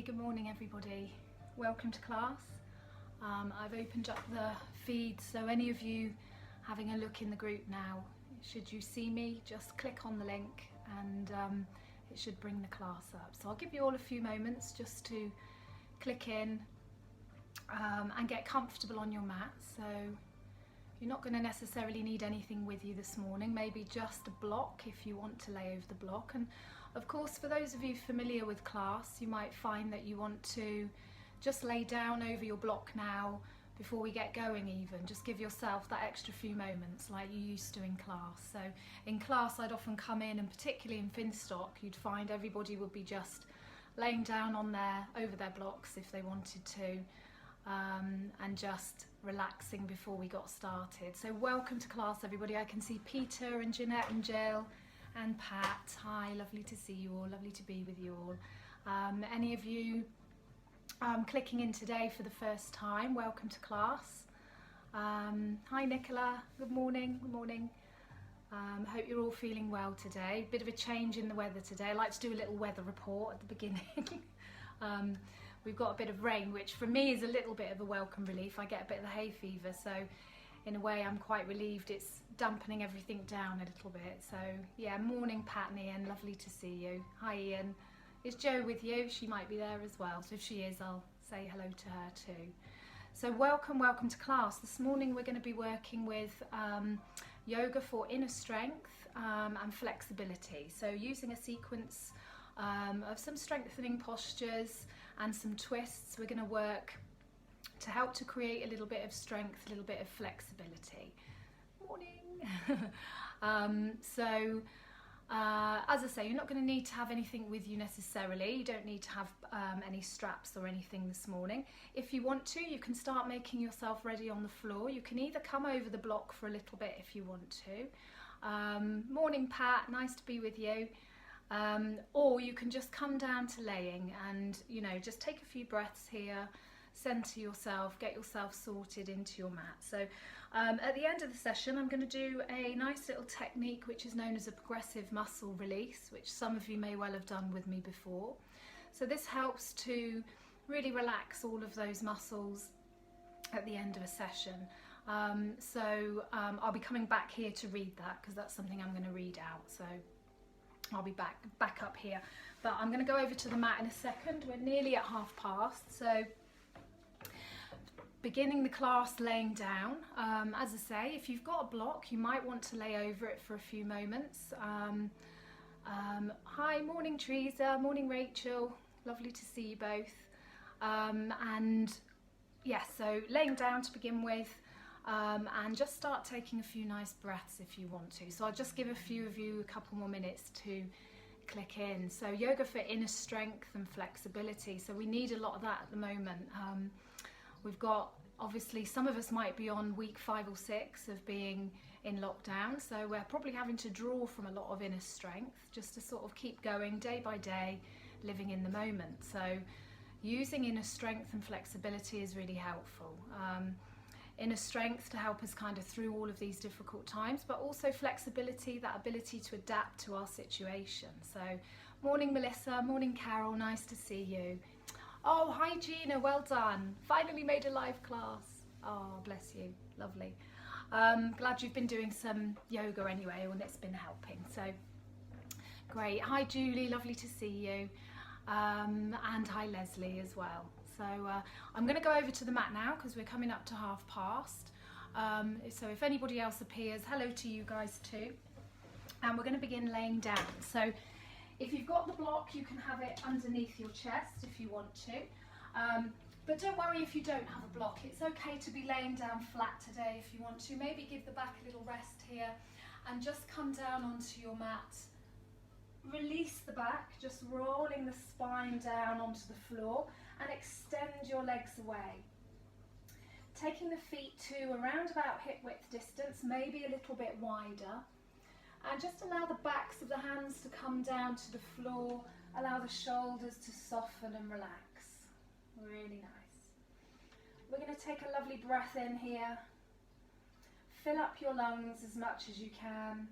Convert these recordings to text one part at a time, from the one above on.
Good morning everybody. Welcome to class. I've opened up the feed, so any of you having a look in the group now, should you see me, just click on the link and it should bring the class up. So I'll give you all a few moments just to click in and get comfortable on your mat. So you're not going to necessarily need anything with you this morning, maybe just a block if you want to lay over the block. And of course, for those of you familiar with class, you might find that you want to just lay down over your block now before we get going even. Just give yourself that extra few moments like you used to in class. So in class I'd often come in, and particularly in Finstock, you'd find everybody would be just laying down over their blocks if they wanted to, and just relaxing before we got started. So welcome to class everybody. I can see Peter and Jeanette and Jill and Pat. Hi, lovely to see you all, lovely to be with you all. Any of you clicking in today for the first time, welcome to class. Hi Nicola, good morning, good morning. Hope you're all feeling well today. Bit of a change in the weather today. I like to do a little weather report at the beginning. We've got a bit of rain, which for me is a little bit of a welcome relief. I get a bit of the hay fever, so in a way I'm quite relieved it's dampening everything down a little bit. So yeah, morning Pat and Ian, lovely to see you. Hi Ian. Is Jo with you? She might be there as well, so if she is I'll say hello to her too. So welcome to class. This morning we're going to be working with yoga for inner strength and flexibility. So using a sequence of some strengthening postures and some twists, we're going to work to help to create a little bit of strength, a little bit of flexibility. Morning. As I say, you're not going to need to have anything with you necessarily. You don't need to have any straps or anything this morning. If you want to, you can start making yourself ready on the floor. You can either come over the block for a little bit if you want to. Morning Pat, nice to be with you. Or you can just come down to laying and, you know, just take a few breaths here, center yourself, get yourself sorted into your mat. So at the end of the session I'm going to do a nice little technique which is known as a progressive muscle release, which some of you may well have done with me before. So this helps to really relax all of those muscles at the end of a session. I'll be coming back here to read that because that's something I'm going to read out. So I'll be back up here, but I'm going to go over to the mat in a second. We're nearly at past, so beginning the class laying down. As I say, if you've got a block, you might want to lay over it for a few moments. Hi, morning Teresa, morning Rachel, lovely to see you both. And yes, so laying down to begin with, and just start taking a few nice breaths if you want to. So I'll just give a few of you a couple more minutes to click in. So yoga for inner strength and flexibility. So we need a lot of that at the moment. We've got, obviously, some of us might be on week 5 or 6 of being in lockdown, so we're probably having to draw from a lot of inner strength just to sort of keep going day by day, living in the moment. So using inner strength and flexibility is really helpful. Inner strength to help us kind of through all of these difficult times, but also flexibility, that ability to adapt to our situation. So morning Melissa, morning Carol, nice to see you. Oh, hi Gina, well done. Finally made a live class. Oh, bless you, lovely. Glad you've been doing some yoga anyway, and it's been helping, so great. Hi Julie, lovely to see you. And hi Leslie as well. So I'm going to go over to the mat now because we're coming up to past. So if anybody else appears, hello to you guys too. And we're going to begin laying down. So if you've got the block, you can have it underneath your chest if you want to. But don't worry if you don't have a block. It's okay to be laying down flat today if you want to. Maybe give the back a little rest here and just come down onto your mat. Release the back, just rolling the spine down onto the floor and extend your legs away. Taking the feet to around about hip width distance, maybe a little bit wider. And just allow the backs of the hands to come down to the floor. Allow the shoulders to soften and relax. Really nice. We're going to take a lovely breath in here. Fill up your lungs as much as you can.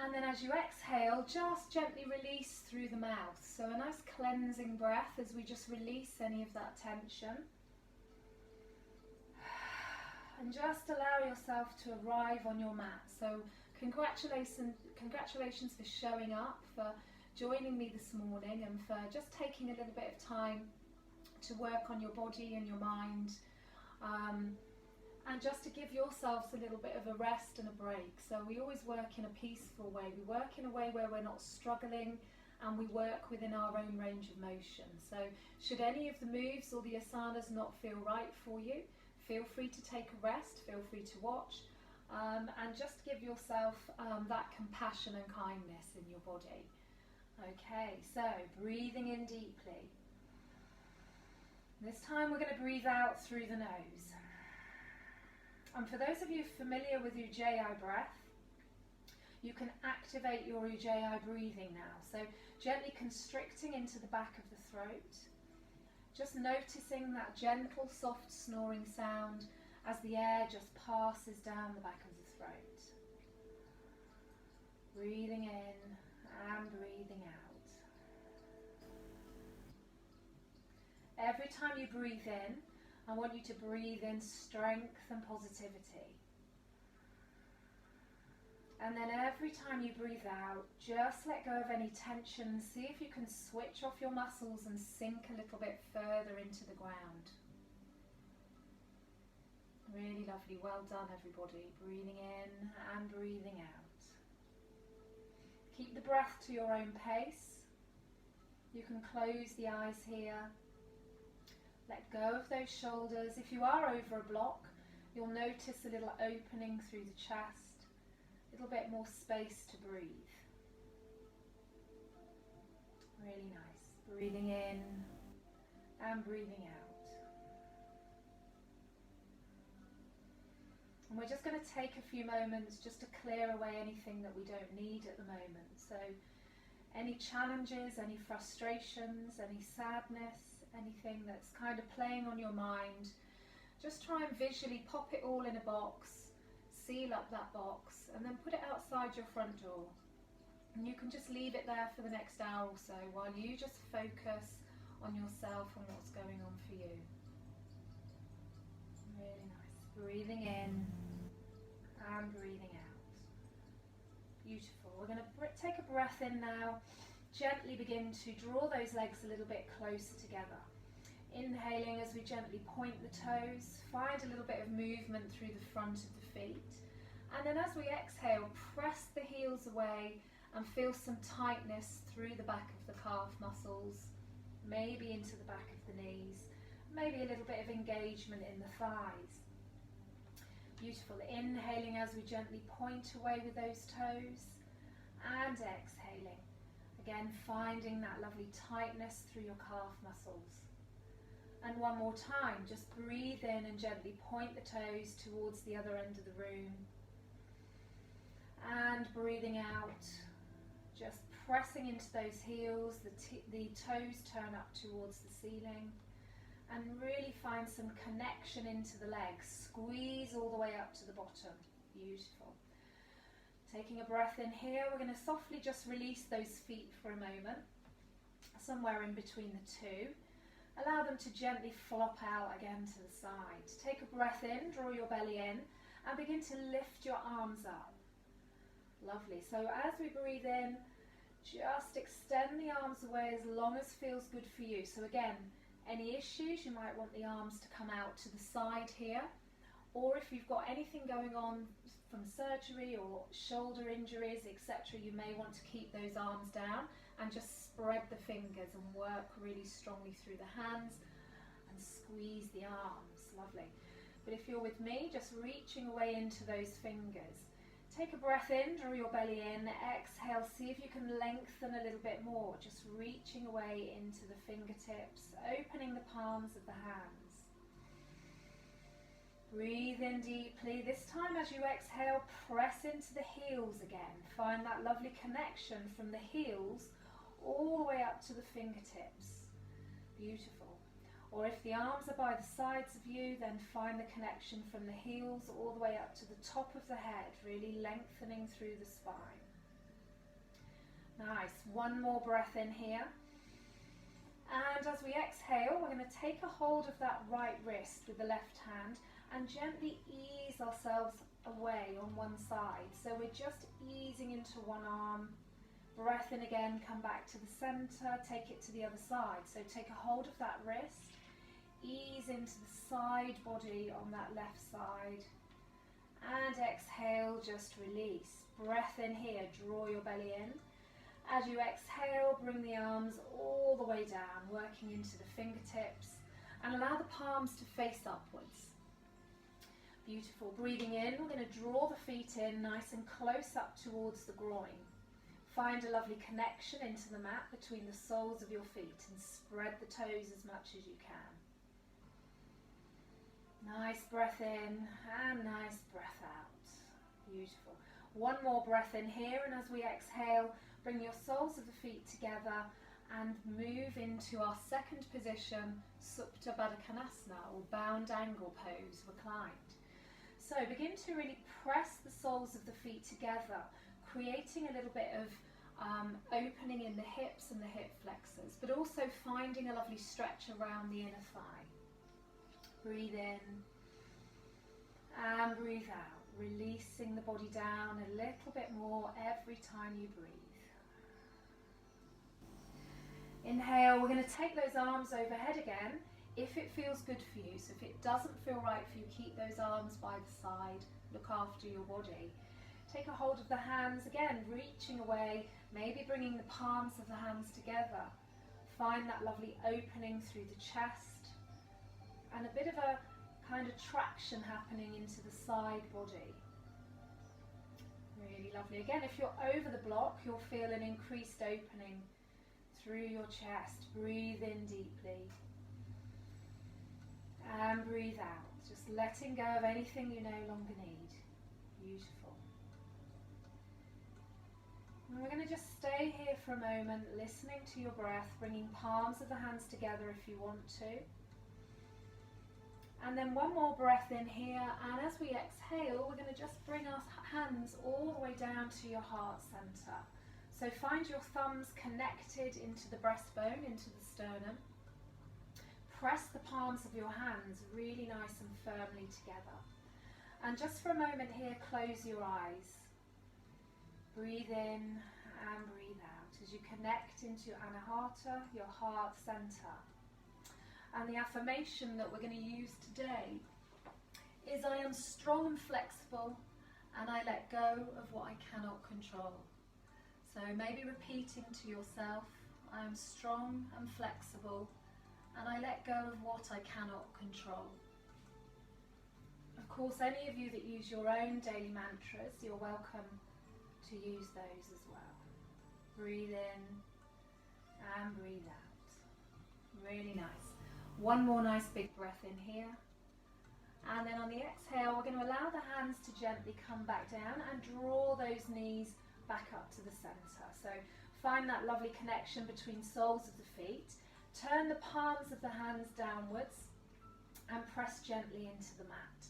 And then as you exhale, just gently release through the mouth. So a nice cleansing breath as we just release any of that tension. And just allow yourself to arrive on your mat. So congratulations for showing up, for joining me this morning, and for just taking a little bit of time to work on your body and your mind. And just to give yourselves a little bit of a rest and a break. So we always work in a peaceful way. We work in a way where we're not struggling, and we work within our own range of motion. So should any of the moves or the asanas not feel right for you, feel free to take a rest, feel free to watch, and just give yourself that compassion and kindness in your body. Okay, so breathing in deeply. This time we're going to breathe out through the nose. And for those of you familiar with Ujjayi breath, you can activate your Ujjayi breathing now. So gently constricting into the back of the throat. Just noticing that gentle, soft snoring sound as the air just passes down the back of the throat. Breathing in and breathing out. Every time you breathe in, I want you to breathe in strength and positivity. And then every time you breathe out, just let go of any tension. See if you can switch off your muscles and sink a little bit further into the ground. Really lovely. Well done, everybody. Breathing in and breathing out. Keep the breath to your own pace. You can close the eyes here. Let go of those shoulders. If you are over a block, you'll notice a little opening through the chest, a little bit more space to breathe. Really nice. Breathing in and breathing out. And we're just going to take a few moments just to clear away anything that we don't need at the moment. So any challenges, any frustrations, any sadness, anything that's kind of playing on your mind, just try and visually pop it all in a box, seal up that box, and then put it outside your front door. And you can just leave it there for the next hour or so while you just focus on yourself and what's going on for you. Really nice. Breathing in and breathing out. Beautiful. We're going to take a breath in now. Gently begin to draw those legs a little bit closer together. Inhaling as we gently point the toes, find a little bit of movement through the front of the feet. And then as we exhale, press the heels away and feel some tightness through the back of the calf muscles, maybe into the back of the knees, maybe a little bit of engagement in the thighs. Beautiful. Inhaling as we gently point away with those toes, and exhaling. Again, finding that lovely tightness through your calf muscles. And one more time, just breathe in and gently point the toes towards the other end of the room. And breathing out, just pressing into those heels, the toes turn up towards the ceiling. And really find some connection into the legs. Squeeze all the way up to the bottom. Beautiful. Taking a breath in here, we're going to softly just release those feet for a moment, somewhere in between the two. Allow them to gently flop out again to the side. Take a breath in, draw your belly in, and begin to lift your arms up. Lovely. So as we breathe in, just extend the arms away as long as feels good for you. So again, any issues, you might want the arms to come out to the side here, or if you've got anything going on from surgery or shoulder injuries, etc., you may want to keep those arms down and just spread the fingers and work really strongly through the hands and squeeze the arms. Lovely. But if you're with me, just reaching away into those fingers. Take a breath in, draw your belly in, exhale, see if you can lengthen a little bit more, just reaching away into the fingertips, opening the palms of the hands. Breathe in deeply. This time as you exhale, press into the heels again. Find that lovely connection from the heels all the way up to the fingertips. Beautiful. Or if the arms are by the sides of you, then find the connection from the heels all the way up to the top of the head, really lengthening through the spine. Nice. One more breath in here. And as we exhale, we're going to take a hold of that right wrist with the left hand and gently ease ourselves away on one side. So we're just easing into one arm. Breath in again, come back to the center, take it to the other side. So take a hold of that wrist, ease into the side body on that left side. And exhale, just release. Breath in here, draw your belly in. As you exhale, bring the arms all the way down, working into the fingertips, and allow the palms to face upwards. Beautiful. Breathing in, we're going to draw the feet in nice and close up towards the groin. Find a lovely connection into the mat between the soles of your feet and spread the toes as much as you can. Nice breath in and nice breath out. Beautiful. One more breath in here, and as we exhale, bring your soles of the feet together and move into our second position, Supta Baddha Konasana, or bound angle pose, reclined. So begin to really press the soles of the feet together, creating a little bit of opening in the hips and the hip flexors, but also finding a lovely stretch around the inner thigh. Breathe in and breathe out, releasing the body down a little bit more every time you breathe. Inhale, we're going to take those arms overhead again if it feels good for you. So if it doesn't feel right for you, keep those arms by the side, look after your body. Take a hold of the hands again, reaching away, maybe bringing the palms of the hands together. Find that lovely opening through the chest and a bit of a kind of traction happening into the side body. Really lovely. Again, if you're over the block, you'll feel an increased opening through your chest. Breathe in deeply and breathe out, just letting go of anything you no longer need. Beautiful. And we're going to just stay here for a moment, listening to your breath, bringing palms of the hands together if you want to. And then one more breath in here, and as we exhale, we're going to just bring our hands all the way down to your heart center. So find your thumbs connected into the breastbone, into the sternum. Press the palms of your hands really nice and firmly together. And just for a moment here, close your eyes. Breathe in and breathe out as you connect into your Anahata, your heart center. And the affirmation that we're going to use today is, I am strong and flexible, and I let go of what I cannot control. So maybe repeating to yourself, I am strong and flexible, and I let go of what I cannot control. Of course, any of you that use your own daily mantras, you're welcome to use those as well. Breathe in and breathe out. Really nice. One more nice big breath in here. And then on the exhale, we're going to allow the hands to gently come back down and draw those knees back up to the center. So find that lovely connection between soles of the feet. Turn the palms of the hands downwards and press gently into the mat.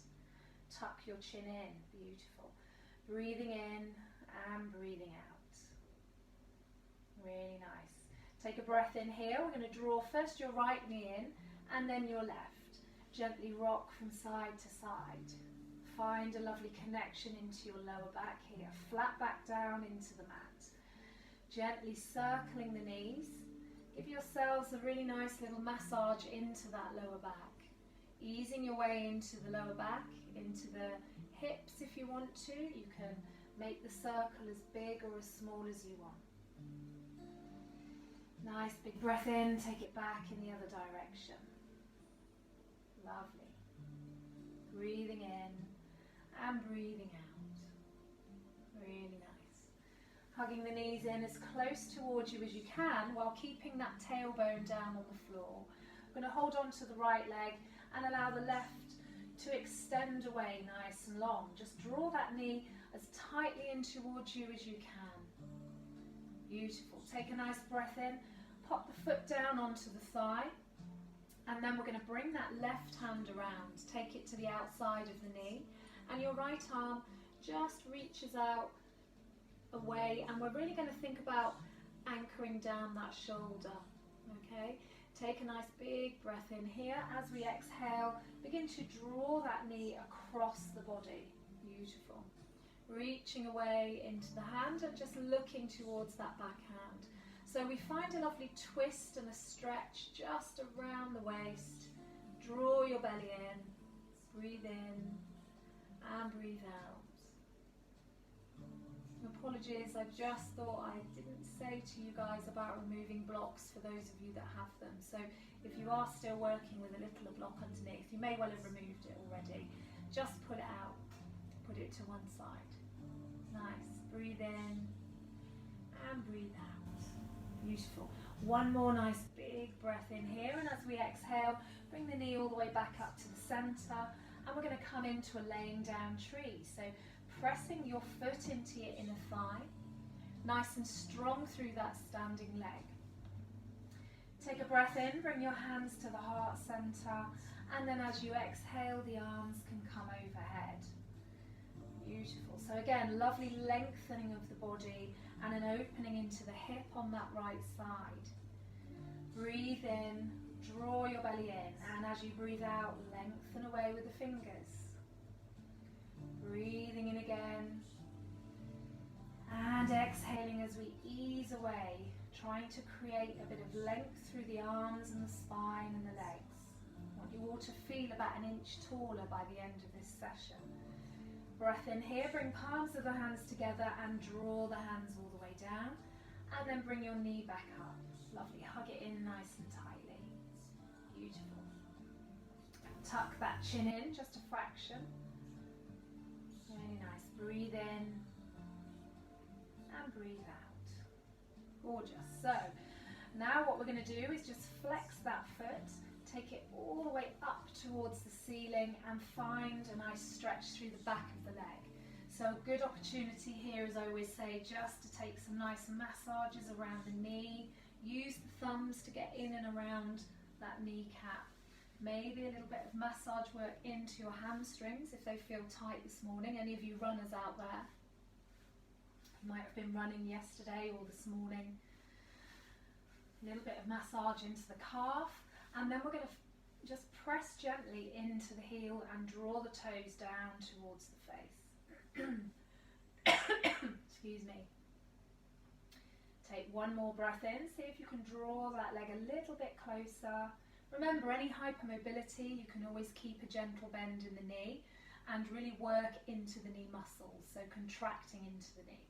Tuck your chin in. Beautiful. Breathing in and breathing out. Really nice. Take a breath in here. We're going to draw first your right knee in and then your left. Gently rock from side to side. Find a lovely connection into your lower back here. Flat back down into the mat. Gently circling the knees. Give yourselves a really nice little massage into that lower back. Easing your way into the lower back, into the hips if you want to. You can make the circle as big or as small as you want. Nice big breath in, take it back in the other direction. Lovely. Breathing in and breathing out. Really nice. Hugging the knees in as close towards you as you can while keeping that tailbone down on the floor. We're going to hold on to the right leg and allow the left to extend away nice and long. Just draw that knee as tightly in towards you as you can. Beautiful. Take a nice breath in. Pop the foot down onto the thigh. And then we're going to bring that left hand around. Take it to the outside of the knee. And your right arm just reaches out away. And we're really going to think about anchoring down that shoulder. Okay, take a nice big breath in here. As we exhale, begin to draw that knee across the body. Beautiful. Reaching away into the hand and just looking towards that backhand. So we find a lovely twist and a stretch just around the waist. Draw your belly in, breathe in and breathe out. Apologies, I just thought I didn't say to you guys about removing blocks for those of you that have them. So if you are still working with a little block underneath, you may well have removed it already. Just put it out, put it to one side. Nice, breathe in and breathe out. Beautiful. One more nice big breath in here, and as we exhale, bring the knee all the way back up to the center, and we're going to come into a laying down tree. So pressing your foot into your inner thigh, nice and strong through that standing leg. Take a breath in, bring your hands to the heart center, and then as you exhale, the arms can come overhead. Beautiful. So again, lovely lengthening of the body and an opening into the hip on that right side. Breathe in, draw your belly in, and as you breathe out, lengthen away with the fingers. Breathing in again, and exhaling as we ease away, trying to create a bit of length through the arms and the spine and the legs. I want you all to feel about an inch taller by the end of this session. Breath in here, bring palms of the hands together and draw the hands all the way down, and then bring your knee back up. Lovely, hug it in nice and tightly. Beautiful. Tuck that chin in, just a fraction. Really nice. Breathe in and breathe out. Gorgeous. So now what we're going to do is just flex that foot, take it all the way up towards the ceiling and find a nice stretch through the back of the leg. So a good opportunity here, as I always say, just to take some nice massages around the knee. Use the thumbs to get in and around that kneecap. Maybe a little bit of massage work into your hamstrings if they feel tight this morning. Any of you runners out there? You might have been running yesterday or this morning. A little bit of massage into the calf, and then we're going to just press gently into the heel and draw the toes down towards the face. Excuse me. Take one more breath in. See if you can draw that leg a little bit closer. Remember, any hypermobility, you can always keep a gentle bend in the knee and really work into the knee muscles, so contracting into the knee.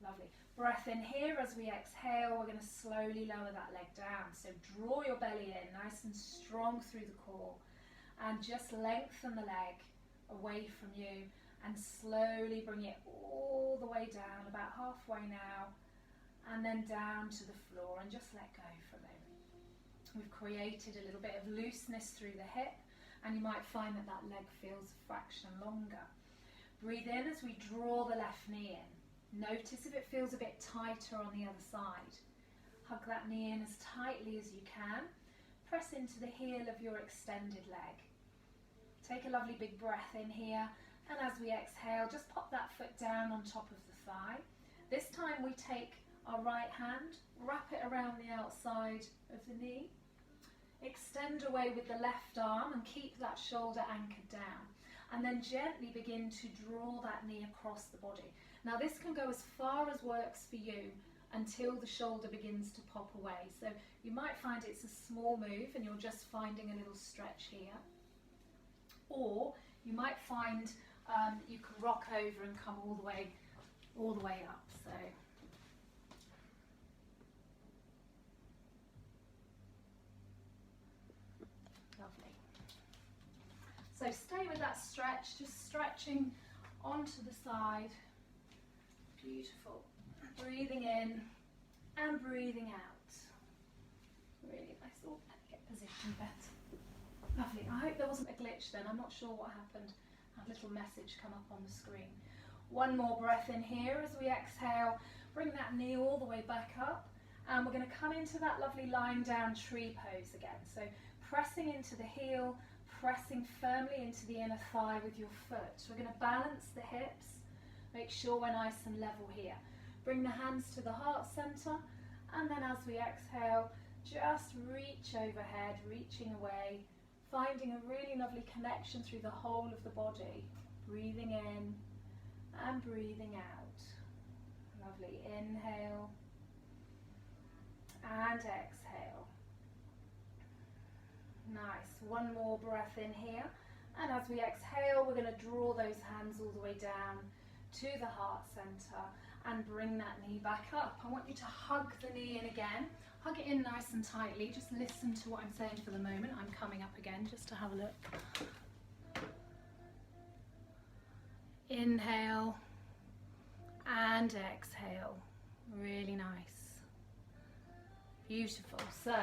Lovely. Breath in here. As we exhale, we're going to slowly lower that leg down. So draw your belly in, nice and strong through the core, and just lengthen the leg away from you and slowly bring it all the way down, about halfway now, and then down to the floor, and just let go for a moment. We've created a little bit of looseness through the hip, and you might find that that leg feels a fraction longer. Breathe in as we draw the left knee in. Notice if it feels a bit tighter on the other side. Hug that knee in as tightly as you can. Press into the heel of your extended leg. Take a lovely big breath in here, and as we exhale, just pop that foot down on top of the thigh. This time we take our right hand, wrap it around the outside of the knee, extend away with the left arm and keep that shoulder anchored down, and then gently begin to draw that knee across the body. Now this can go as far as works for you until the shoulder begins to pop away. So you might find it's a small move and you're just finding a little stretch here, or you might find you can rock over and come all the way up. So lovely. So stay with that stretch, just stretching onto the side. Beautiful. Breathing in and breathing out. Really nice. Oh, let me get positioned better. Lovely. I hope there wasn't a glitch then. I'm not sure what happened. A little message come up on the screen. One more breath in here as we exhale. Bring that knee all the way back up. And we're going to come into that lovely lying down tree pose again. So pressing into the heel, pressing firmly into the inner thigh with your foot. We're going to balance the hips. Make sure we're nice and level here. Bring the hands to the heart center And then as we exhale, just reach overhead, reaching away, finding a really lovely connection through the whole of the body. Breathing in and breathing out. Lovely. Inhale and exhale. Nice. One more breath in here. And as we exhale, we're going to draw those hands all the way down to the heart center and bring that knee back up. I want you to hug the knee in again. Hug it in nice and tightly. Just listen to what I'm saying for the moment. I'm coming up again just to have a look. Inhale and exhale. Really nice. Beautiful. So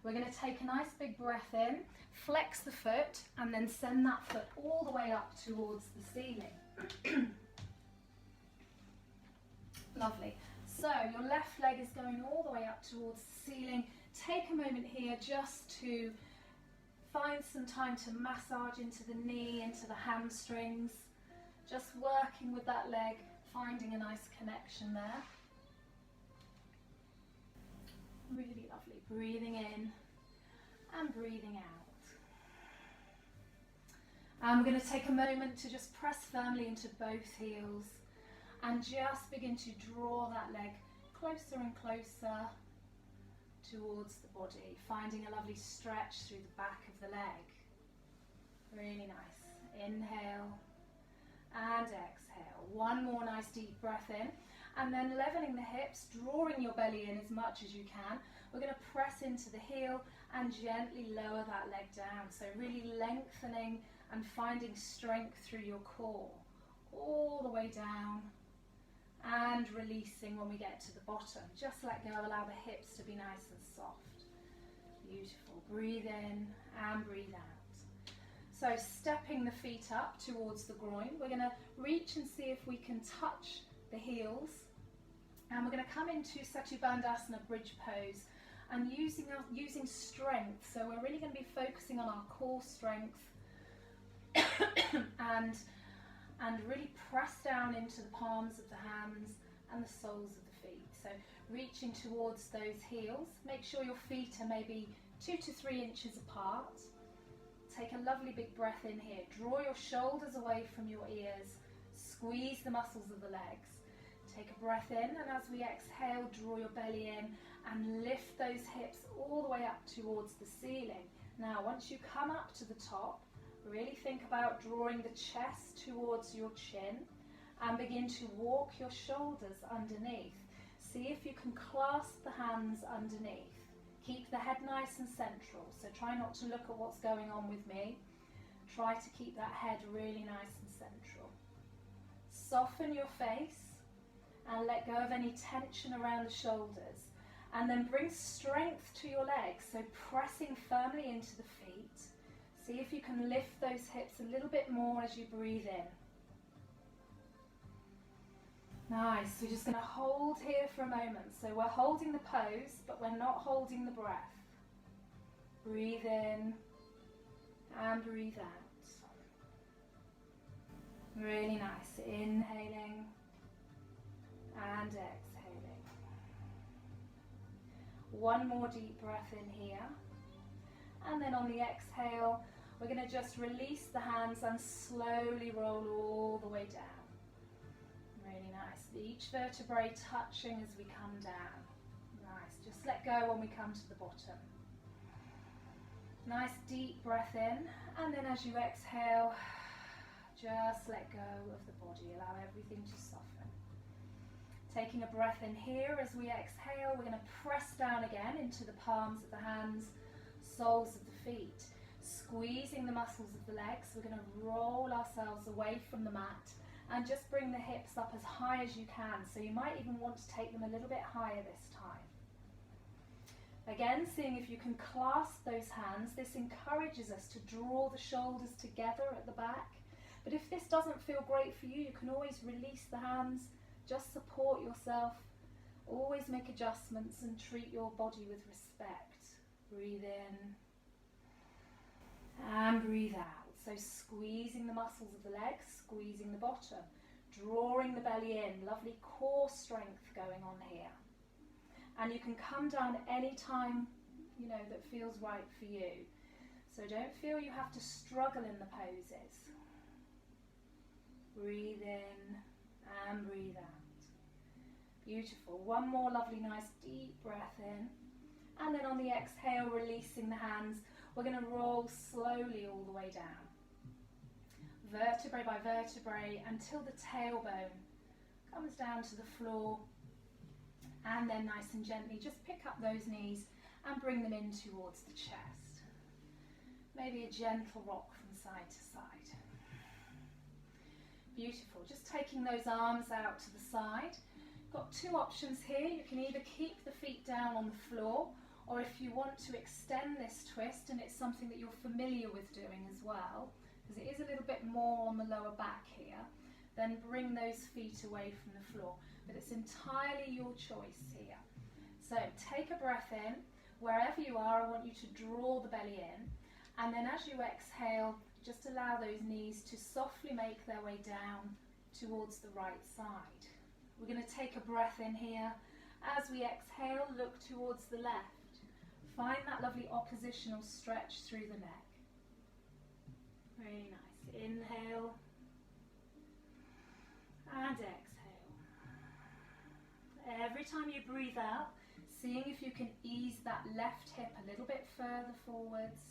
we're going to take a nice big breath in, flex the foot, and then send that foot all the way up towards the ceiling. Lovely. So your left leg is going all the way up towards the ceiling. Take a moment here just to find some time to massage into the knee, into the hamstrings. Just working with that leg, finding a nice connection there. Really lovely. Breathing in and breathing out. And we're going to take a moment to just press firmly into both heels and just begin to draw that leg closer and closer towards the body, finding a lovely stretch through the back of the leg. Really nice. Inhale and exhale. One more nice deep breath in, and then leveling the hips, drawing your belly in as much as you can. We're going to press into the heel and gently lower that leg down. So really lengthening and finding strength through your core, all the way down, and releasing when we get to the bottom. Just let go, allow the hips to be nice and soft. Beautiful. Breathe in and breathe out. So stepping the feet up towards the groin, we're going to reach and see if we can touch the heels. And we're going to come into Setu Bandhasana bridge pose and using strength. So we're really going to be focusing on our core strength and really press down into the palms of the hands and the soles of the feet. So reaching towards those heels. Make sure your feet are maybe 2 to 3 inches apart. Take a lovely big breath in here. Draw your shoulders away from your ears. Squeeze the muscles of the legs. Take a breath in, and as we exhale, draw your belly in and lift those hips all the way up towards the ceiling. Now, once you come up to the top, really think about drawing the chest towards your chin and begin to walk your shoulders underneath. See if you can clasp the hands underneath. Keep the head nice and central, so try not to look at what's going on with me. Try to keep that head really nice and central. Soften your face and let go of any tension around the shoulders. And then bring strength to your legs, so pressing firmly into the feet. See if you can lift those hips a little bit more as you breathe in. Nice. We're just going to hold here for a moment. So we're holding the pose, but we're not holding the breath. Breathe in and breathe out. Really nice. Inhaling and exhaling. One more deep breath in here. And then on the exhale, we're going to just release the hands and slowly roll all the way down. Really nice. Each vertebrae touching as we come down. Nice. Just let go when we come to the bottom. Nice deep breath in, and then as you exhale, just let go of the body. Allow everything to soften. Taking a breath in here as we exhale, we're going to press down again into the palms of the hands, soles of the feet. Squeezing the muscles of the legs, we're going to roll ourselves away from the mat and just bring the hips up as high as you can. So you might even want to take them a little bit higher this time. Again, seeing if you can clasp those hands. This encourages us to draw the shoulders together at the back. But if this doesn't feel great for you, you can always release the hands, just support yourself. Always make adjustments and treat your body with respect. Breathe in and breathe out. So squeezing the muscles of the legs, squeezing the bottom, drawing the belly in. Lovely core strength going on here. And you can come down any time, you know, that feels right for you. So don't feel you have to struggle in the poses. Breathe in and breathe out. Beautiful. One more lovely, nice, deep breath in. And then on the exhale, releasing the hands, we're going to roll slowly all the way down. Vertebrae by vertebrae until the tailbone comes down to the floor. And then nice and gently just pick up those knees and bring them in towards the chest. Maybe a gentle rock from side to side. Beautiful. Just taking those arms out to the side. Got two options here. You can either keep the feet down on the floor, or if you want to extend this twist, and it's something that you're familiar with doing as well, because it is a little bit more on the lower back here, then bring those feet away from the floor. But it's entirely your choice here. So take a breath in. Wherever you are, I want you to draw the belly in. And then as you exhale, just allow those knees to softly make their way down towards the right side. We're going to take a breath in here. As we exhale, look towards the left. Find that lovely oppositional stretch through the neck. Really nice. Inhale and exhale. Every time you breathe out, seeing if you can ease that left hip a little bit further forwards.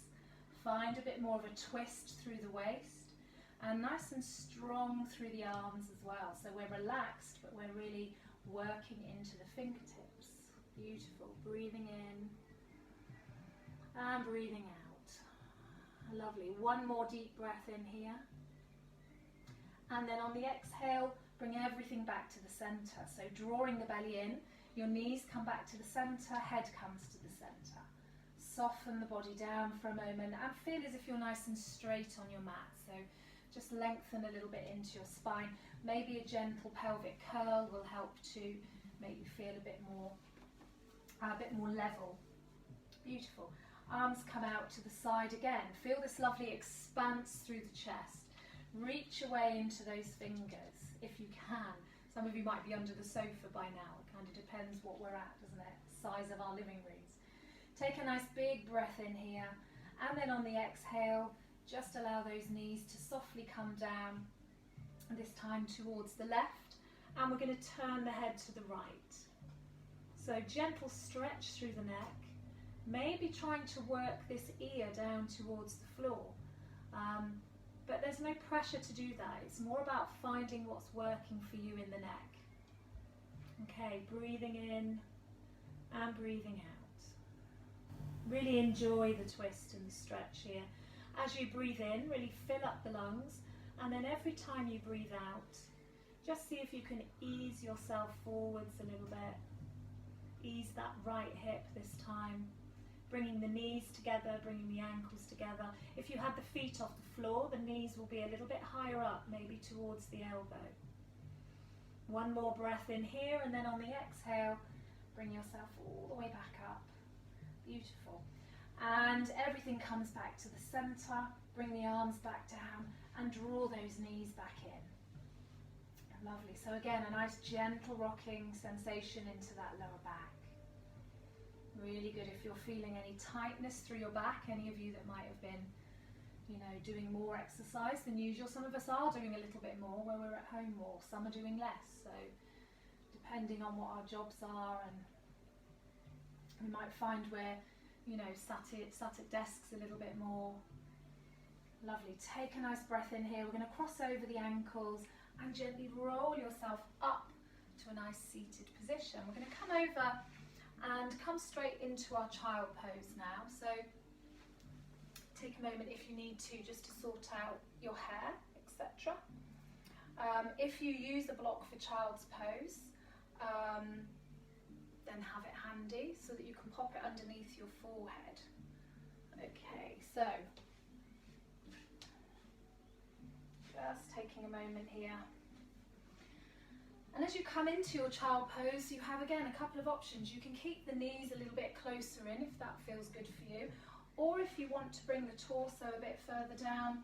Find a bit more of a twist through the waist, and nice and strong through the arms as well. So we're relaxed, but we're really working into the fingertips. Beautiful. Breathing in and breathing out. Lovely. One more deep breath in here. And then on the exhale, bring everything back to the center. So drawing the belly in, your knees come back to the center, head comes to the center. Soften the body down for a moment and feel as if you're nice and straight on your mat. So just lengthen a little bit into your spine. Maybe a gentle pelvic curl will help to make you feel a bit more level. Beautiful. Arms come out to the side again. Feel this lovely expanse through the chest. Reach away into those fingers if you can. Some of you might be under the sofa by now. It kind of depends what we're at, doesn't it? Size of our living rooms. Take a nice big breath in here, and then on the exhale, just allow those knees to softly come down, this time towards the left, and we're going to turn the head to the right. So gentle stretch through the neck, maybe trying to work this ear down towards the floor, but there's no pressure to do that. It's more about finding what's working for you in the neck. Okay, breathing in and breathing out. Really enjoy the twist and the stretch here. As you breathe in, really fill up the lungs, and then every time you breathe out, just see if you can ease yourself forwards a little bit. Ease that right hip this time, bringing the knees together, bringing the ankles together. If you had the feet off the floor, the knees will be a little bit higher up, maybe towards the elbow. One more breath in here, and then on the exhale, bring yourself all the way back up. Beautiful. And everything comes back to the center. Bring the arms back down and draw those knees back in. Lovely. So again, a nice gentle rocking sensation into that lower back. Really good. If you're feeling any tightness through your back, any of you that might have been, you know, doing more exercise than usual. Some of us are doing a little bit more where we're at home more. Some are doing less. So depending on what our jobs are, and we might find we're, you know, sat at desks a little bit more. Lovely. Take a nice breath in here. We're going to cross over the ankles and gently roll yourself up to a nice seated position. We're going to come over and come straight into our child pose now. So take a moment if you need to, just to sort out your hair, etc. If you use a block for child's pose, then have it handy so that you can pop it underneath your forehead. Okay, so just taking a moment here. And as you come into your child pose, you have again a couple of options. You can keep the knees a little bit closer in if that feels good for you, or if you want to bring the torso a bit further down,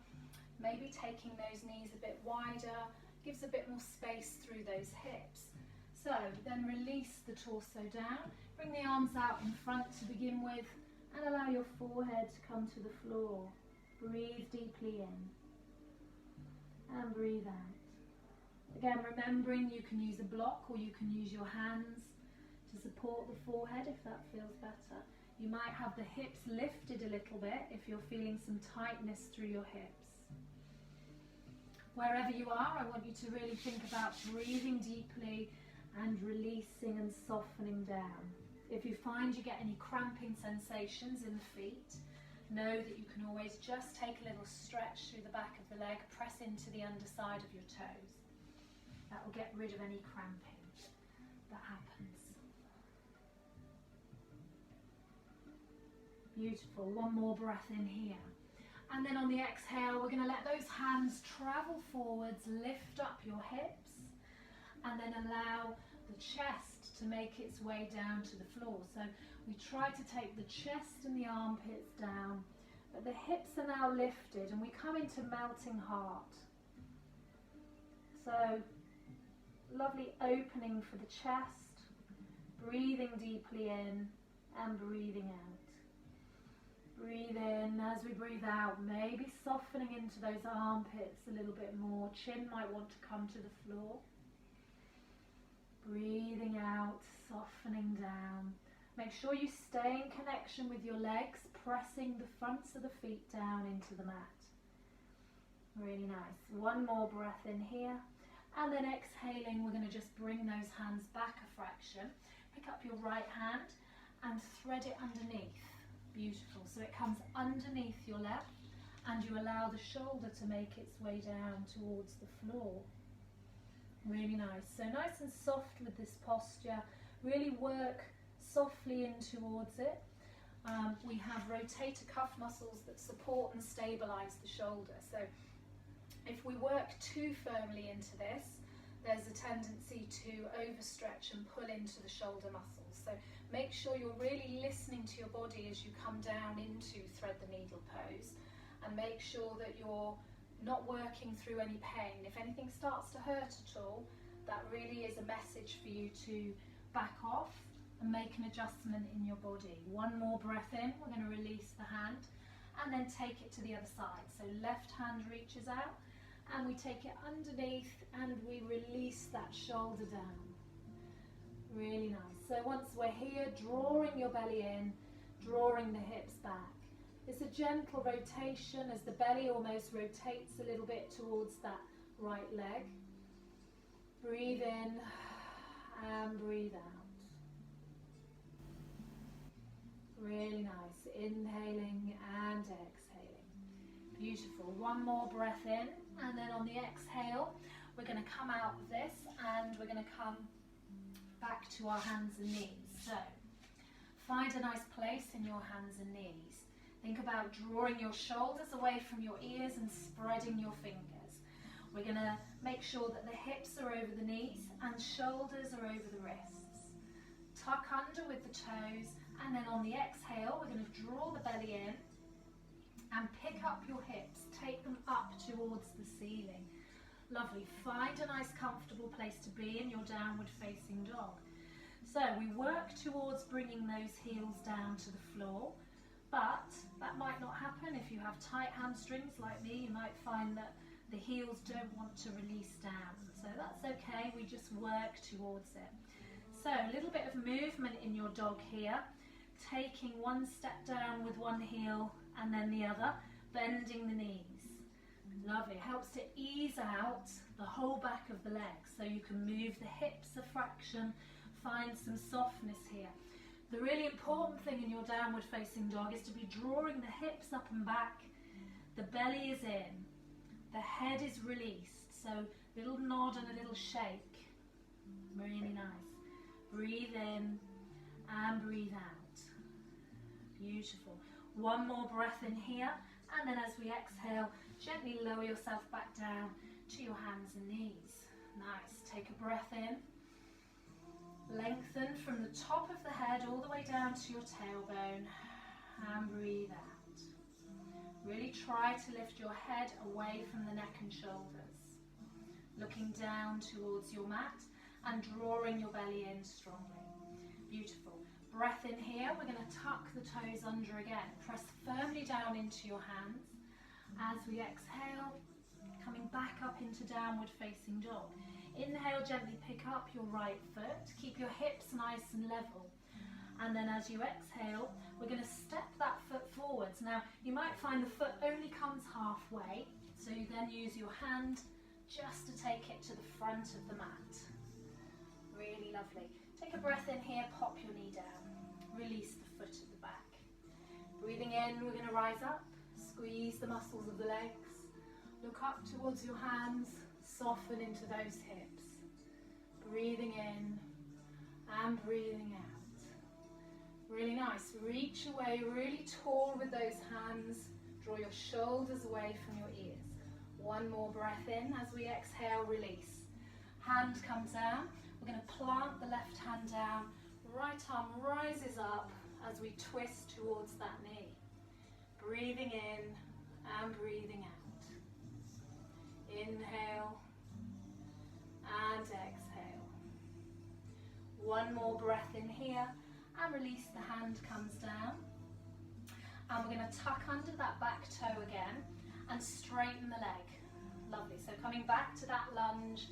maybe taking those knees a bit wider, gives a bit more space through those hips. So then release the torso down, Bring the arms out in front to begin with and allow your forehead to come to the floor. Breathe deeply in and breathe out. Again, remembering you can use a block or you can use your hands to support the forehead if that feels better. You might have the hips lifted a little bit if you're feeling some tightness through your hips. Wherever you are, I want you to really think about breathing deeply and releasing and softening down. If you find you get any cramping sensations in the feet, know that you can always just take a little stretch through the back of the leg, press into the underside of your toes. That will get rid of any cramping that happens. Beautiful. One more breath in here. And then on the exhale, we're going to let those hands travel forwards, lift up your hips, and then allow the chest to make its way down to the floor. So we try to take the chest and the armpits down, but the hips are now lifted and we come into melting heart. So lovely opening for the chest, breathing deeply in and breathing out. Breathe in as we breathe out, maybe softening into those armpits a little bit more. Chin might want to come to the floor. Breathing out, softening down. Make sure you stay in connection with your legs, pressing the fronts of the feet down into the mat. Really nice. One more breath in here. And then exhaling, we're going to just bring those hands back a fraction. Pick up your right hand and thread it underneath. Beautiful. So it comes underneath your left and you allow the shoulder to make its way down towards the floor. Really nice. So nice and soft with this posture. Really work softly in towards it. We have rotator cuff muscles that support and stabilize the shoulder. So if we work too firmly into this, there's a tendency to overstretch and pull into the shoulder muscles. So make sure you're really listening to your body as you come down into thread the needle pose, and make sure that you're not working through any pain. If anything starts to hurt at all, that really is a message for you to back off and make an adjustment in your body. One more breath in, we're going to release the hand and then take it to the other side. So left hand reaches out and we take it underneath and we release that shoulder down. Really nice. So once we're here, drawing your belly in, drawing the hips back. It's a gentle rotation as the belly almost rotates a little bit towards that right leg. Breathe in and breathe out. Really nice. Inhaling and exhaling. Beautiful. One more breath in, and then on the exhale, we're going to come out of this and we're going to come back to our hands and knees. So find a nice place in your hands and knees. Think about drawing your shoulders away from your ears and spreading your fingers. We're going to make sure that the hips are over the knees and shoulders are over the wrists. Tuck under with the toes, and then on the exhale, we're going to draw the belly in and pick up your hips. Take them up towards the ceiling. Lovely. Find a nice comfortable place to be in your downward facing dog. So we work towards bringing those heels down to the floor, but that might not happen if you have tight hamstrings like me. You might find that the heels don't want to release down. So that's okay, we just work towards it. So a little bit of movement in your dog here, taking one step down with one heel and then the other, bending the knees. Lovely. It helps to ease out the whole back of the legs so you can move the hips a fraction, find some softness here. The really important thing in your downward facing dog is to be drawing the hips up and back. The belly is in, the head is released, so little nod and a little shake. Really nice. Breathe in and breathe out. Beautiful. One more breath in here, and then as we exhale, gently lower yourself back down to your hands and knees. Nice. Take a breath in. Lengthen from the top of the head all the way down to your tailbone, and breathe out. Really try to lift your head away from the neck and shoulders. Looking down towards your mat and drawing your belly in strongly. Beautiful. Breath in here, we're going to tuck the toes under again. Press firmly down into your hands. As we exhale, coming back up into downward facing dog. Inhale, gently pick up your right foot. Keep your hips nice and level. And then as you exhale, we're going to step that foot forwards. Now, you might find the foot only comes halfway, so you then use your hand just to take it to the front of the mat. Really lovely. Take a breath in here, pop your knee down. Release the foot at the back. Breathing in, we're going to rise up, squeeze the muscles of the legs. Look up towards your hands, soften into those hips. Breathing in and breathing out. Really nice. Reach away really tall with those hands. Draw your shoulders away from your ears. One more breath in. As we exhale, release. Hand comes down. We're going to plant the left hand down. Right arm rises up as we twist towards that knee. Breathing in and breathing out. Inhale and exhale. One more breath in here and release. The hand comes down. And we're going to tuck under that back toe again and straighten the leg. Lovely. So coming back to that lunge,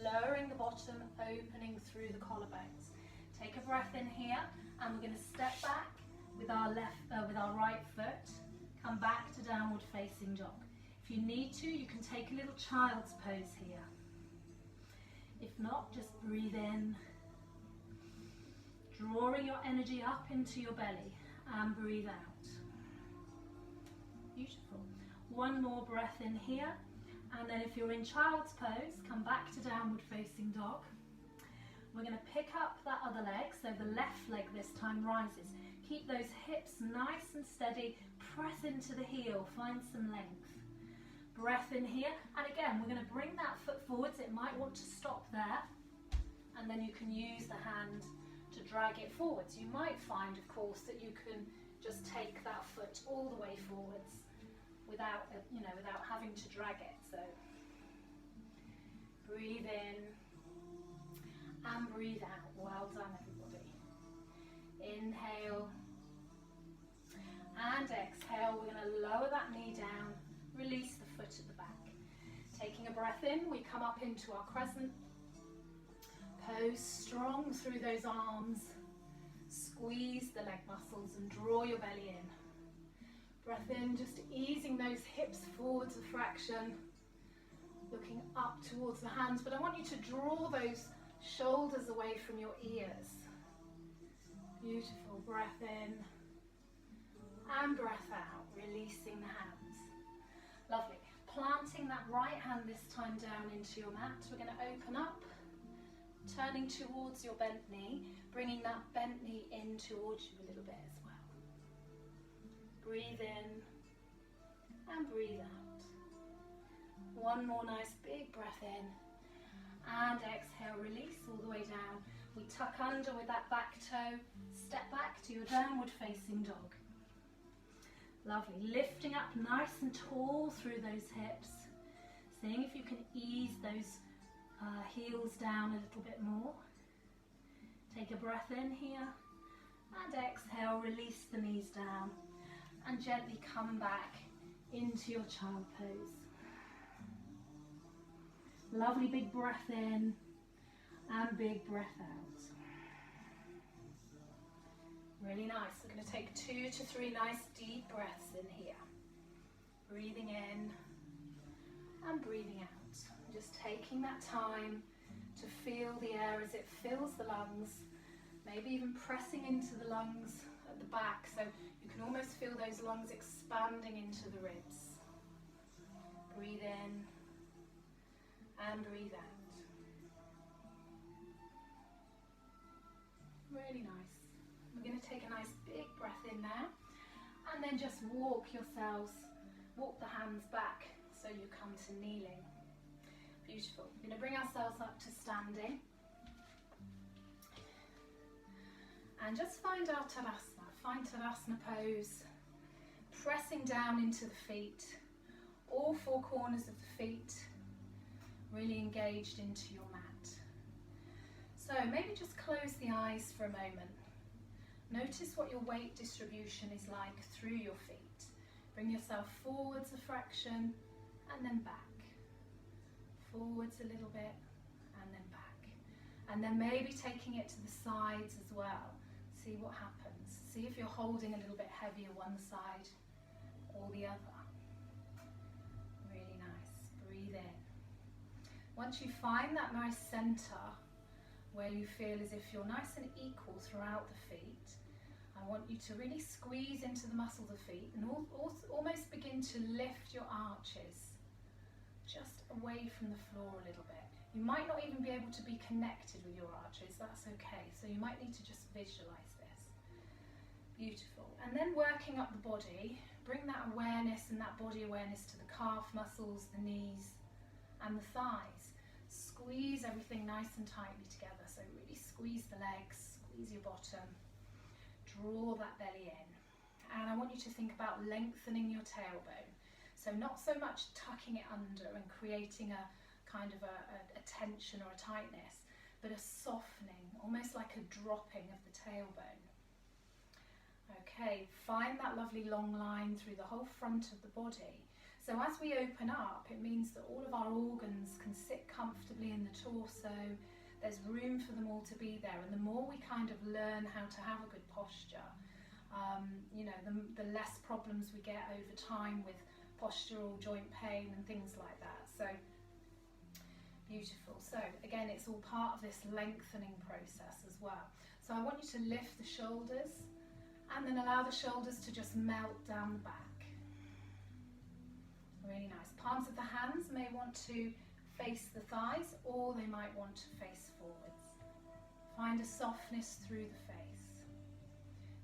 lowering the bottom, opening through the collarbones. Take a breath in here and we're going to step back with our right foot. Come back to downward facing dog. If you need to, you can take a little child's pose here. If not, just breathe in, drawing your energy up into your belly, and breathe out. Beautiful. One more breath in here, and then if you're in child's pose, come back to downward facing dog. We're going to pick up that other leg, so the left leg this time rises. Keep those hips nice and steady, press into the heel, find some length. Breath in here, and again we're going to bring that foot forwards. It might want to stop there, and then you can use the hand to drag it forwards. You might find, of course, that you can just take that foot all the way forwards without having to drag it. So breathe in and breathe out. Well done, everybody. Inhale and exhale. We're going to lower that knee down, release the foot at the back. Taking a breath in, we come up into our crescent pose, strong through those arms. Squeeze the leg muscles and draw your belly in. Breath in, just easing those hips forwards a fraction, looking up towards the hands, but I want you to draw those shoulders away from your ears. Beautiful. Breath in and breath out, releasing the hands. Lovely. Planting that right hand this time down into your mat. We're going to open up, turning towards your bent knee, bringing that bent knee in towards you a little bit as well. Breathe in and breathe out. One more nice big breath in and exhale, release all the way down. We tuck under with that back toe, step back to your downward facing dog. Lovely. Lifting up nice and tall through those hips. Seeing if you can ease those heels down a little bit more. Take a breath in here and exhale, release the knees down and gently come back into your child pose. Lovely big breath in and big breath out. Really nice. We're going to take 2 to 3 nice deep breaths in here. Breathing in and breathing out. Just taking that time to feel the air as it fills the lungs, maybe even pressing into the lungs at the back, so you can almost feel those lungs expanding into the ribs. Breathe in and breathe out. Really nice. We're going to take a nice big breath in there, and then just walk the hands back so you come to kneeling. Beautiful. We're going to bring ourselves up to standing. And just find our Tadasana. Find Tadasana pose. Pressing down into the feet. All 4 corners of the feet really engaged into your mat. So maybe just close the eyes for a moment. Notice what your weight distribution is like through your feet. Bring yourself forwards a fraction and then back. Forwards a little bit and then back. And then maybe taking it to the sides as well. See what happens. See if you're holding a little bit heavier one side or the other. Really nice. Breathe in. Once you find that nice center where you feel as if you're nice and equal throughout the feet, I want you to really squeeze into the muscles of the feet and almost begin to lift your arches just away from the floor a little bit. You might not even be able to be connected with your arches, that's okay. So you might need to just visualize this. Beautiful. And then working up the body, bring that awareness and that body awareness to the calf muscles, the knees and the thighs. Squeeze everything nice and tightly together. So really squeeze the legs, squeeze your bottom, draw that belly in. And I want you to think about lengthening your tailbone. So not so much tucking it under and creating a kind of a tension or a tightness, but a softening, almost like a dropping of the tailbone. Okay, find that lovely long line through the whole front of the body. So as we open up, it means that all of our organs can sit comfortably in the torso. There's room for them all to be there, and the more we kind of learn how to have a good posture, you know, the less problems we get over time with postural joint pain and things like that. So beautiful. So again, it's all part of this lengthening process as well. So I want you to lift the shoulders and then allow the shoulders to just melt down the back. Really nice. Palms of the hands may want to face the thighs, or they might want to face forwards. Find a softness through the face.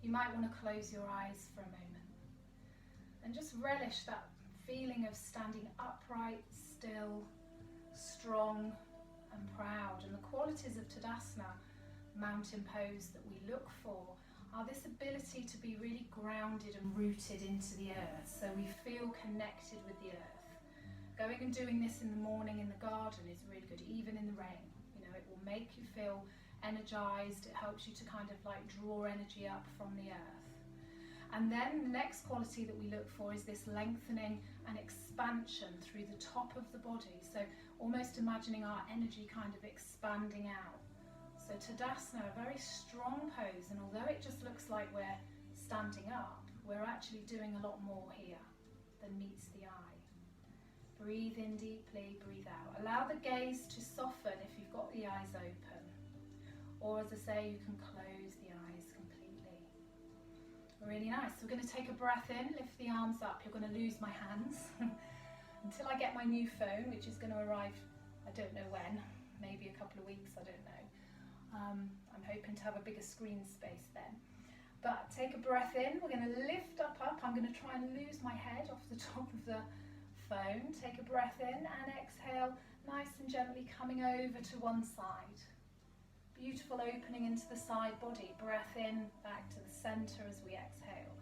You might want to close your eyes for a moment and just relish that feeling of standing upright, still, strong and proud. And the qualities of Tadasana, mountain pose, that we look for are this ability to be really grounded and rooted into the earth, so we feel connected with the earth. Going and doing this in the morning in the garden is really good, even in the rain. You know, it will make you feel energized. It helps you to kind of like draw energy up from the earth. And then the next quality that we look for is this lengthening and expansion through the top of the body. So almost imagining our energy kind of expanding out. So Tadasana, a very strong pose, and although it just looks like we're standing up, we're actually doing a lot more here than meets the eye. Breathe in deeply, breathe out. Allow the gaze to soften if you've got the eyes open. Or as I say, you can close the eyes completely. Really nice. We're going to take a breath in, lift the arms up. You're going to lose my hands until I get my new phone, which is going to arrive, I don't know when, maybe a couple of weeks, I don't know. I'm hoping to have a bigger screen space then. But take a breath in. We're going to lift up. I'm going to try and lose my head off the top of the phone. Take a breath in and exhale, nice and gently coming over to one side. Beautiful opening into the side body. Breath in, back to the center as we exhale.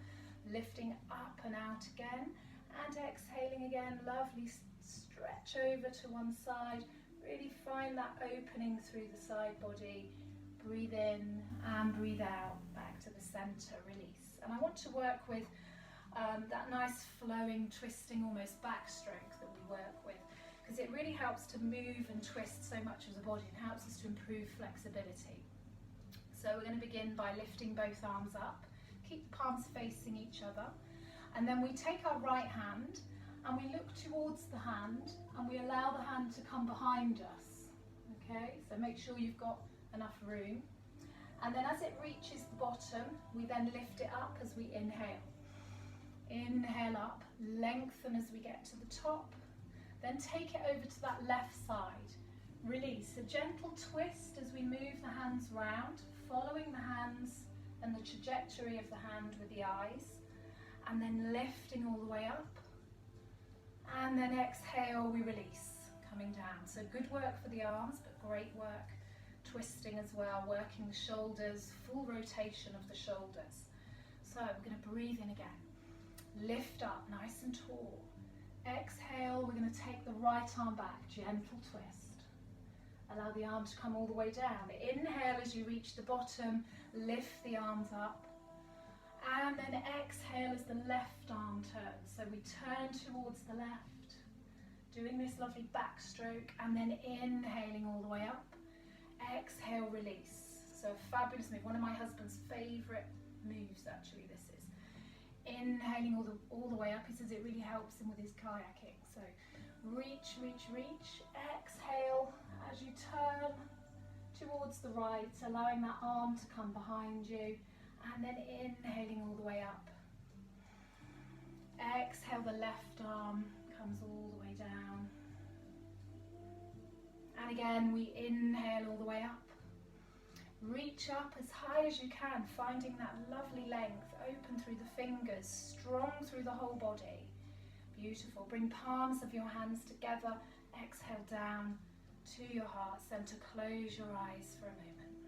Lifting up and out again, and exhaling again. Lovely stretch over to one side. Really find that opening through the side body. Breathe in and breathe out, back to the center, release. And I want to work with that nice flowing, twisting, almost backstroke that we work with, because it really helps to move and twist so much of the body and helps us to improve flexibility. So we're going to begin by lifting both arms up, keep the palms facing each other, and then we take our right hand and we look towards the hand and we allow the hand to come behind us. Okay, so make sure you've got enough room. And then as it reaches the bottom, we then lift it up as we inhale. Inhale up, lengthen as we get to the top. Then take it over to that left side. Release, a gentle twist as we move the hands round, following the hands and the trajectory of the hand with the eyes. And then lifting all the way up. And then exhale, we release, coming down. So good work for the arms, but great work twisting as well, working the shoulders, full rotation of the shoulders. So we're going to breathe in again. Lift up, nice and tall. Exhale, we're going to take the right arm back, gentle twist. Allow the arm to come all the way down. Inhale as you reach the bottom, lift the arms up. And then exhale as the left arm turns. So we turn towards the left, doing this lovely backstroke, and then inhaling all the way up. Exhale, release. So a fabulous move. One of my husband's favourite moves, actually, this is. Inhaling all the way up. He says it really helps him with his kayaking. So reach, reach, reach. Exhale as you turn towards the right, allowing that arm to come behind you. And then inhaling all the way up. Exhale, the left arm comes all the way down. And again, we inhale all the way up. Reach up as high as you can, finding that lovely length. Open through the fingers, strong through the whole body. Beautiful. Bring palms of your hands together. Exhale down to your heart center. Close your eyes for a moment.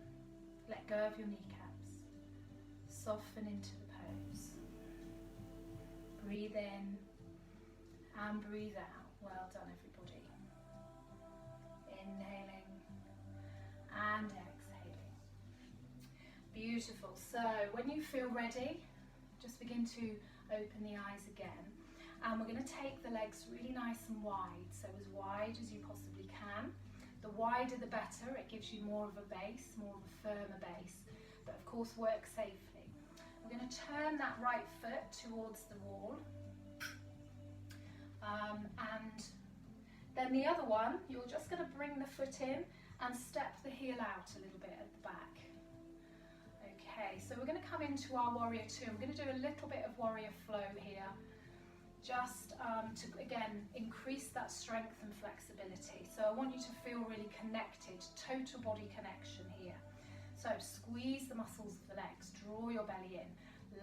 Let go of your kneecaps. Soften into the pose. Breathe in and breathe out. Well done, everybody. Inhaling and exhaling. Beautiful. So when you feel ready, just begin to open the eyes again. And we're going to take the legs really nice and wide, so as wide as you possibly can. The wider the better. It gives you more of a base, more of a firmer base, but of course work safely. We're going to turn that right foot towards the wall, and then the other one, you're just going to bring the foot in and step the heel out a little bit at the back. Okay, so we're going to come into our warrior two. I'm going to do a little bit of warrior flow here, just to again increase that strength and flexibility. So I want you to feel really connected, total body connection here. So squeeze the muscles of the legs, draw your belly in,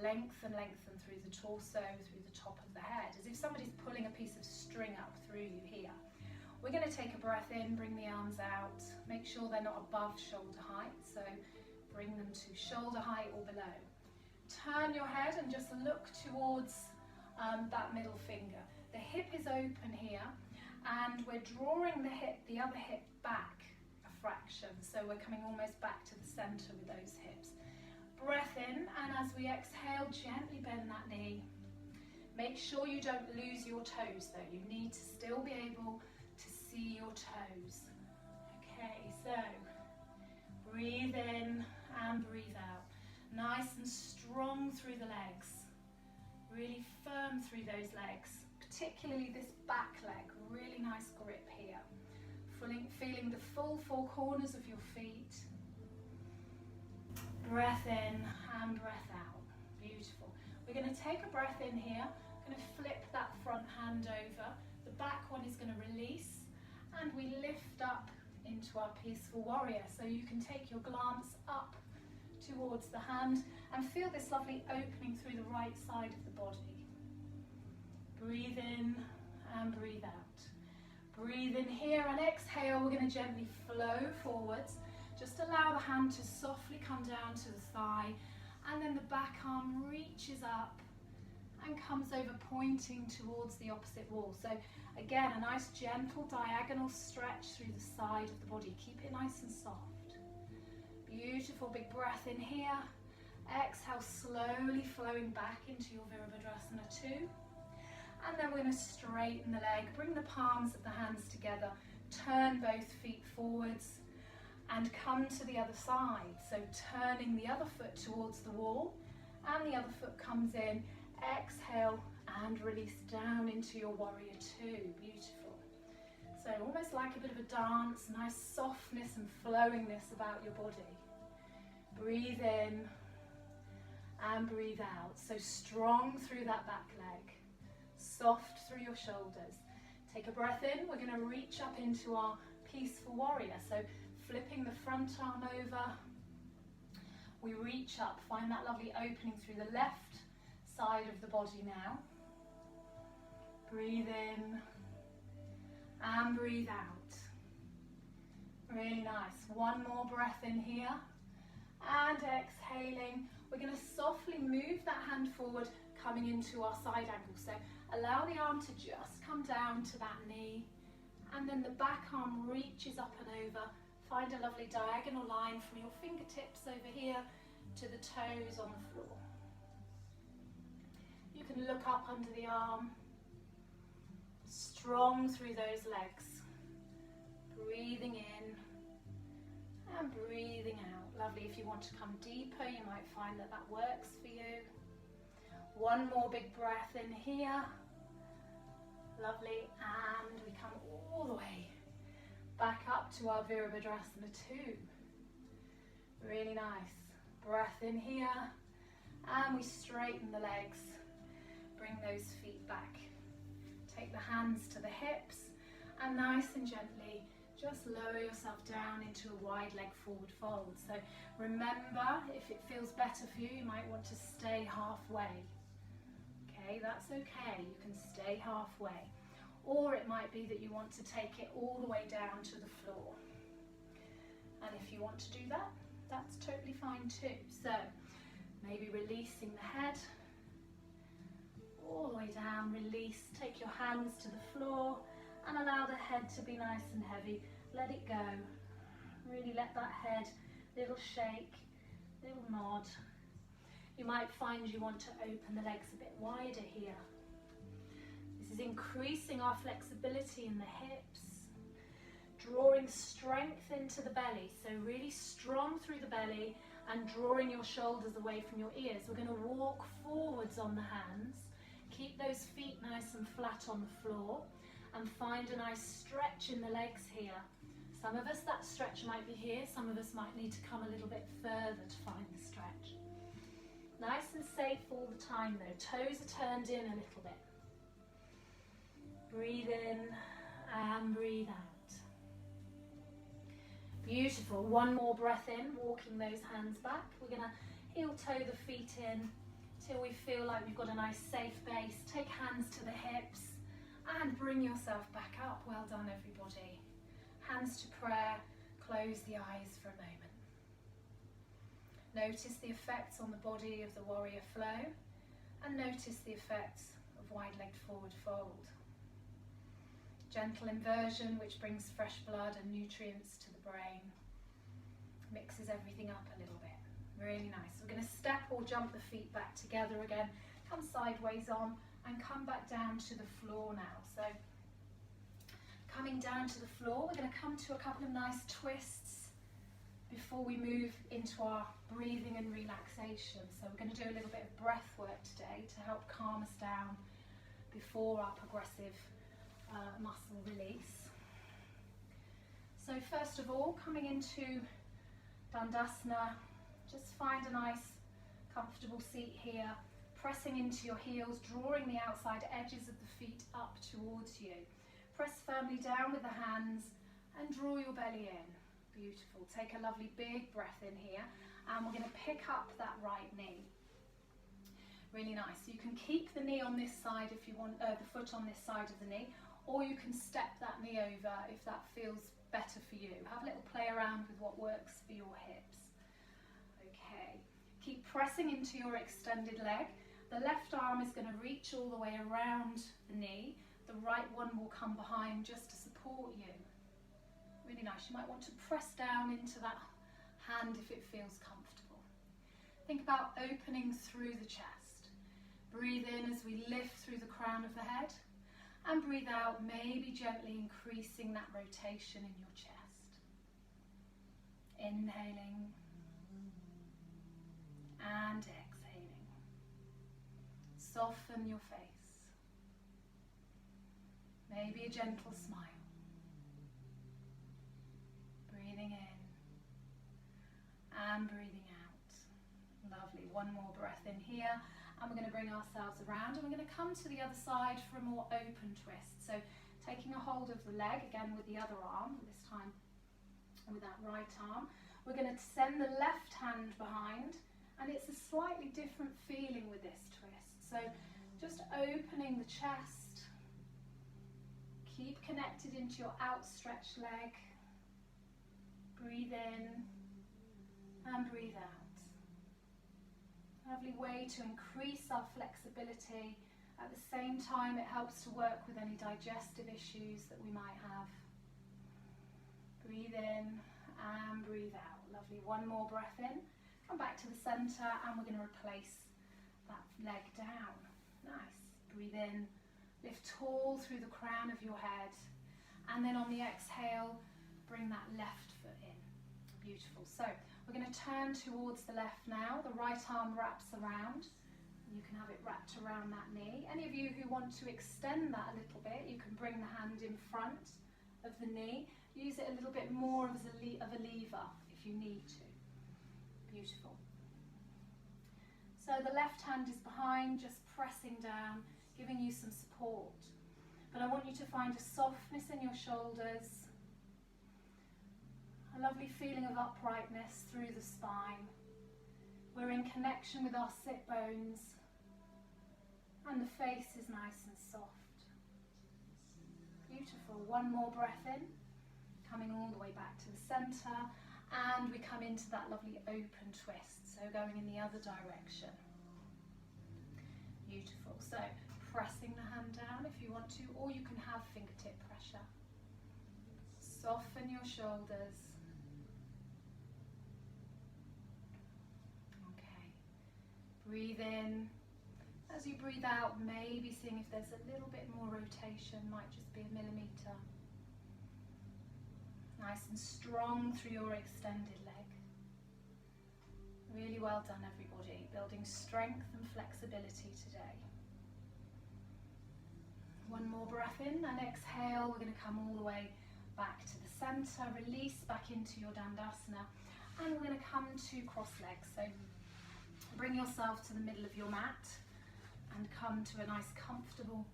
lengthen through the torso, through the top of the head, as if somebody's pulling a piece of string up through you here. We're going to take a breath in, bring the arms out, make sure they're not above shoulder height, so bring them to shoulder height or below. Turn your head and just look towards that middle finger. The hip is open here, and we're drawing the other hip back a fraction, so we're coming almost back to the center with those hips. Breath in, and as we exhale, gently bend that knee. Make sure you don't lose your toes though. You need to still be able to see your toes. Okay, so breathe in and breathe out. Nice and strong through the legs. Really firm through those legs, particularly this back leg. Really nice grip here. Feeling the full four corners of your feet. Breath in and breath out. Beautiful. We're going to take a breath in here. Going to flip that front hand over. The back one is going to release, and we lift up into our peaceful warrior. So you can take your glance up towards the hand and feel this lovely opening through the right side of the body. Breathe in and breathe out. Breathe in here and exhale. We're going to gently flow forwards. Just allow the hand to softly come down to the thigh, and then the back arm reaches up and comes over, pointing towards the opposite wall. So again, a nice gentle diagonal stretch through the side of the body. Keep it nice and soft. Beautiful. Big breath in here. Exhale, slowly flowing back into your Virabhadrasana 2. And then we're going to straighten the leg, bring the palms of the hands together, turn both feet forwards and come to the other side. So turning the other foot towards the wall, and the other foot comes in. Exhale and release down into your warrior 2. Beautiful. So almost like a bit of a dance, nice softness and flowingness about your body. Breathe in and breathe out. So strong through that back leg, soft through your shoulders. Take a breath in. We're going to reach up into our peaceful warrior. So flipping the front arm over, we reach up, find that lovely opening through the left side of the body now. Breathe in and breathe out. Really nice. One more breath in here, and exhaling. We're going to softly move that hand forward, coming into our side angle. So allow the arm to just come down to that knee, and then the back arm reaches up and over. Find a lovely diagonal line from your fingertips over here to the toes on the floor. look up under the arm. Strong through those legs. Breathing in and breathing out. Lovely. If you want to come deeper, you might find that that works for you. One more big breath in here. Lovely. And we come all the way back up to our Virabhadrasana 2. Really nice. Breath in here. And we straighten the legs. Bring those feet back. Take the hands to the hips. And nice and gently, just lower yourself down into a wide leg forward fold. So remember, if it feels better for you, you might want to stay halfway. Okay, that's okay. You can stay halfway. Or it might be that you want to take it all the way down to the floor. And if you want to do that, that's totally fine too. So maybe releasing the head all the way down, release, take your hands to the floor and allow the head to be nice and heavy. Let it go. Really let that head, little shake, little nod. You might find you want to open the legs a bit wider here. This is increasing our flexibility in the hips, drawing strength into the belly. So really strong through the belly and drawing your shoulders away from your ears. We're going to walk forwards on the hands. Keep those feet nice and flat on the floor and find a nice stretch in the legs here. Some of us, that stretch might be here. Some of us might need to come a little bit further to find the stretch. Nice and safe all the time though. Toes are turned in a little bit. Breathe in and breathe out. Beautiful. One more breath in, walking those hands back. We're going to heel toe the feet in till we feel like we've got a nice safe base. Take hands to the hips and bring yourself back up. Well done, everybody. Hands to prayer. Close the eyes for a moment. Notice the effects on the body of the warrior flow and notice the effects of wide-legged forward fold. Gentle inversion, which brings fresh blood and nutrients to the brain. Mixes everything up a little bit. Really nice. We're going to step or jump the feet back together again. Come sideways on and come back down to the floor now. So coming down to the floor, we're going to come to a couple of nice twists before we move into our breathing and relaxation. So we're going to do a little bit of breath work today to help calm us down before our progressive muscle release. So first of all, coming into Dandasana, just find a nice comfortable seat here, pressing into your heels, drawing the outside edges of the feet up towards you. Press firmly down with the hands and draw your belly in. Beautiful. Take a lovely big breath in here and we're going to pick up that right knee. Really nice. You can keep the knee on this side if you want, the foot on this side of the knee, or you can step that knee over if that feels better for you. Have a little play around with what works for your hips. Okay. Keep pressing into your extended leg. The left arm is going to reach all the way around the knee. The right one will come behind just to support you. Really nice. You might want to press down into that hand if it feels comfortable. Think about opening through the chest. Breathe in as we lift through the crown of the head. And breathe out, maybe gently increasing that rotation in your chest. Inhaling and exhaling. Soften your face. Maybe a gentle smile. Breathing in and breathing out. Lovely. One more breath in here. And we're going to bring ourselves around and we're going to come to the other side for a more open twist. So taking a hold of the leg, again with the other arm, this time with that right arm. We're going to send the left hand behind and it's a slightly different feeling with this twist. So just opening the chest, keep connected into your outstretched leg. Breathe in and breathe out. Lovely way to increase our flexibility. At the same time, it helps to work with any digestive issues that we might have. Breathe in and breathe out. Lovely. One more breath in. Come back to the center and we're going to replace that leg down. Nice. breathe in, lift tall through the crown of your head, and then on the exhale, bring that left foot in. Beautiful. So we're going to turn towards the left now. The right arm wraps around. You can have it wrapped around that knee. Any of you who want to extend that a little bit, you can bring the hand in front of the knee. Use it a little bit more as a lever if you need to. Beautiful. So the left hand is behind, just pressing down, giving you some support. But I want you to find a softness in your shoulders, a lovely feeling of uprightness through the spine. We're in connection with our sit bones, and the face is nice and soft. Beautiful. One more breath in, coming all the way back to the centre, and we come into that lovely open twist, so going in the other direction. Beautiful. So pressing the hand down if you want to, or you can have fingertip pressure. Soften your shoulders. Okay. Breathe in. As you breathe out, maybe seeing if there's a little bit more rotation, might just be a millimetre. Nice and strong through your extended leg. Really well done, everybody. Building strength and flexibility today. One more breath in and exhale. We're going to come all the way back to the centre. Release back into your Dandasana. And we're going to come to cross legs. So bring yourself to the middle of your mat and come to a nice comfortable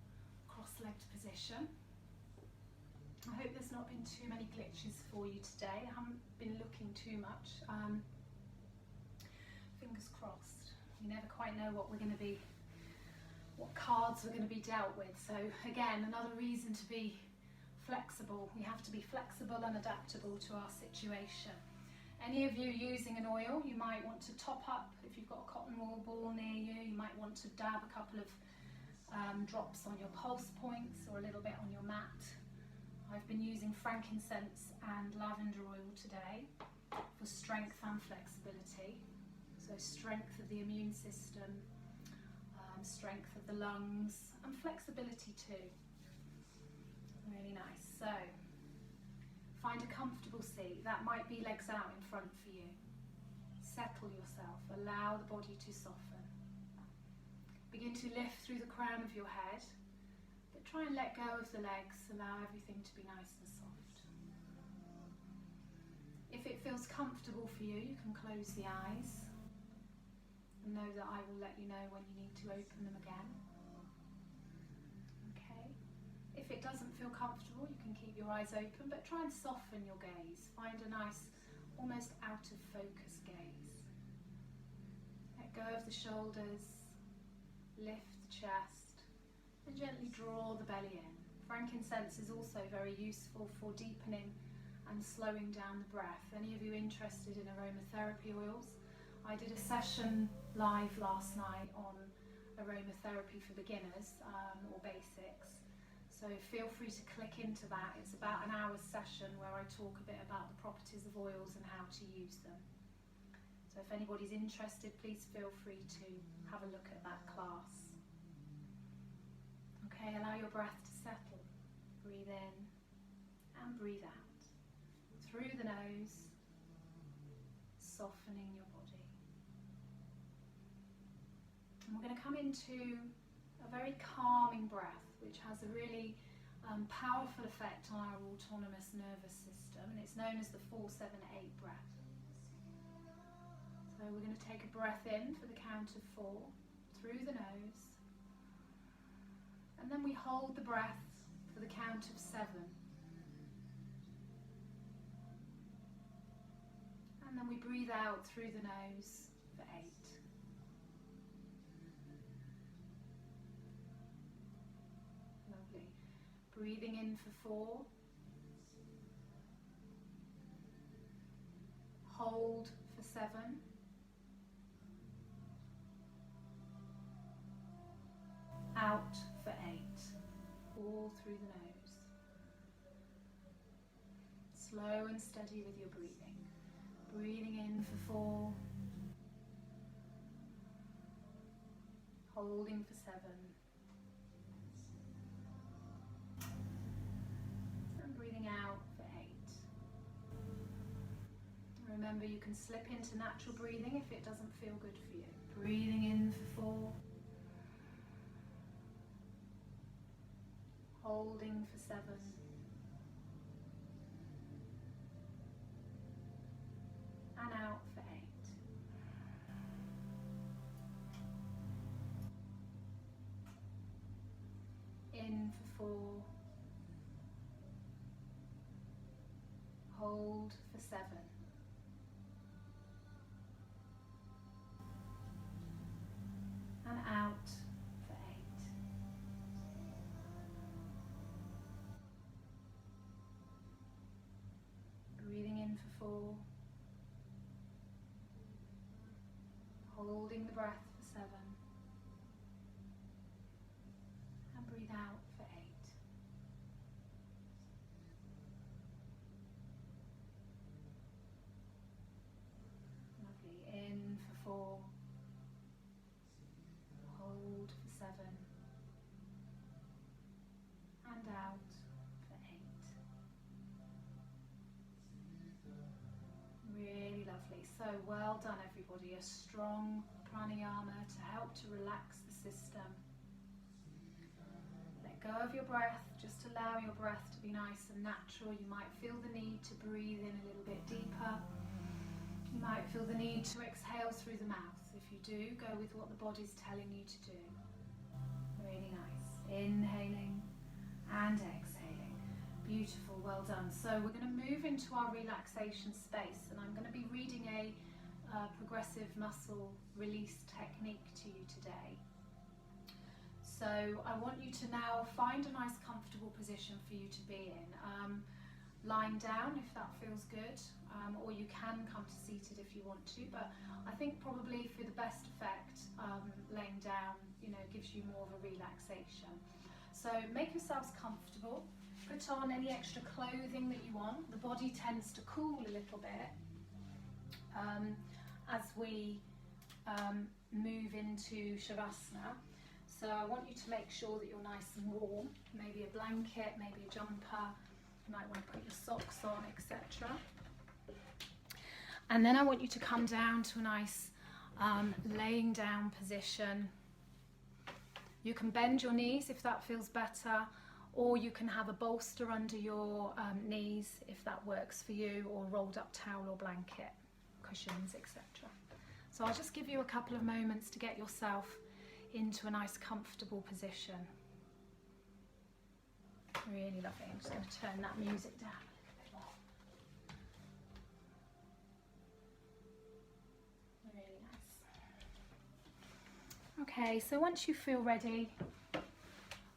cross-legged position. I hope there's not been too many glitches for you today. I haven't been looking too much. Fingers crossed. You never quite know what cards we're going to be dealt with. So again, another reason to be flexible. We have to be flexible and adaptable to our situation. Any of you using an oil, you might want to top up. If you've got a cotton wool ball near you, you might want to dab a couple of drops on your pulse points or a little bit on your mat. I've been using frankincense and lavender oil today for strength and flexibility. So strength of the immune system, strength of the lungs, and flexibility too. Really nice. So find a comfortable seat. That might be legs out in front for you. Settle yourself. Allow the body to soften. Begin to lift through the crown of your head. Try and let go of the legs, allow everything to be nice and soft. If it feels comfortable for you, you can close the eyes and know that I will let you know when you need to open them again. Okay. If it doesn't feel comfortable, you can keep your eyes open, but try and soften your gaze. Find a nice, almost out of focus gaze. Let go of the shoulders, lift the chest, and gently draw the belly in. Frankincense is also very useful for deepening and slowing down the breath. Any of you interested in aromatherapy oils? I did a session live last night on aromatherapy for beginners or basics. So feel free to click into that. It's about an hour's session where I talk a bit about the properties of oils and how to use them. So if anybody's interested, please feel free to have a look at that class. Okay, allow your breath to settle. Breathe in and breathe out. Through the nose, softening your body. And we're going to come into a very calming breath, which has a really powerful effect on our autonomous nervous system, and it's known as the 4-7-8 breath. So we're going to take a breath in for the count of 4 through the nose. And then we hold the breath for the count of 7. And then we breathe out through the nose for 8. Lovely. Breathing in for 4. Hold for 7. Out for 8, all through the nose. Slow and steady with your breathing. Breathing in for 4, holding for 7, remember, you can slip into natural breathing if it doesn't feel good for you. Breathing in for 4. Holding for 7. And out for 8. In for 4. Hold for 7. And out for 8. Breathing in for 4. Holding the breath for 7. And breathe out for 8. Lovely. In for 4. Hold for 7. And out for 8. Really lovely. So well done, everybody. A strong pranayama to help to relax the system. Let go of your breath. Just allow your breath to be nice and natural. You might feel the need to breathe in a little bit deeper. You might feel the need to exhale through the mouth. If you do, go with what the body's telling you to do. Really nice. Inhaling and exhaling. Beautiful, well done. So we're going to move into our relaxation space, and I'm going to be reading a progressive muscle release technique to you today. So I want you to now find a nice comfortable position for you to be in. Lying down if that feels good, or you can come to seated if you want to, but I think probably for the best effect, laying down, gives you more of a relaxation. So make yourselves comfortable. Put on any extra clothing that you want. The body tends to cool a little bit as we move into Shavasana. So I want you to make sure that you're nice and warm. Maybe a blanket, maybe a jumper. You might want to put your socks on, etc. And then I want you to come down to a nice laying down position. You can bend your knees if that feels better, or you can have a bolster under your knees if that works for you, or rolled up towel or blanket, cushions, etc. So I'll just give you a couple of moments to get yourself into a nice comfortable position. Really lovely. I'm just going to turn that music down a little bit more. Really nice. Okay, so once you feel ready, I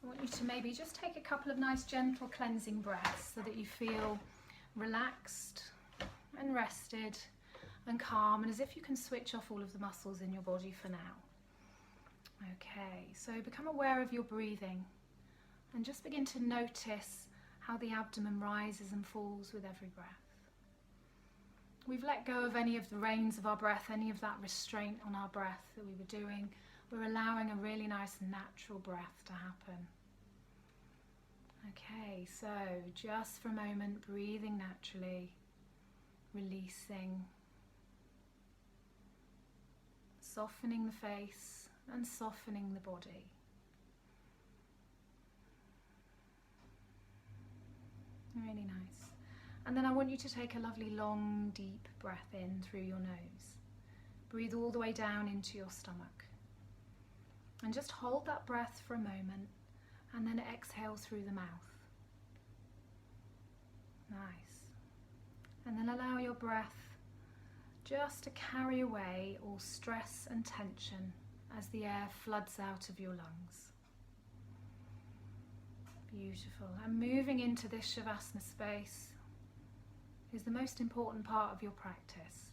want you to maybe just take a couple of nice gentle cleansing breaths so that you feel relaxed and rested and calm, and as if you can switch off all of the muscles in your body for now. Okay, so become aware of your breathing and just begin to notice how the abdomen rises and falls with every breath. We've let go of any of the reins of our breath, any of that restraint on our breath that we were doing. We're allowing a really nice natural breath to happen. Okay, so just for a moment, breathing naturally, releasing, softening the face and softening the body. Really nice. And then I want you to take a lovely long deep breath in through your nose. Breathe all the way down into your stomach. And just hold that breath for a moment and then exhale through the mouth. Nice. And then allow your breath just to carry away all stress and tension as the air floods out of your lungs. Beautiful. And moving into this Shavasana space is the most important part of your practice.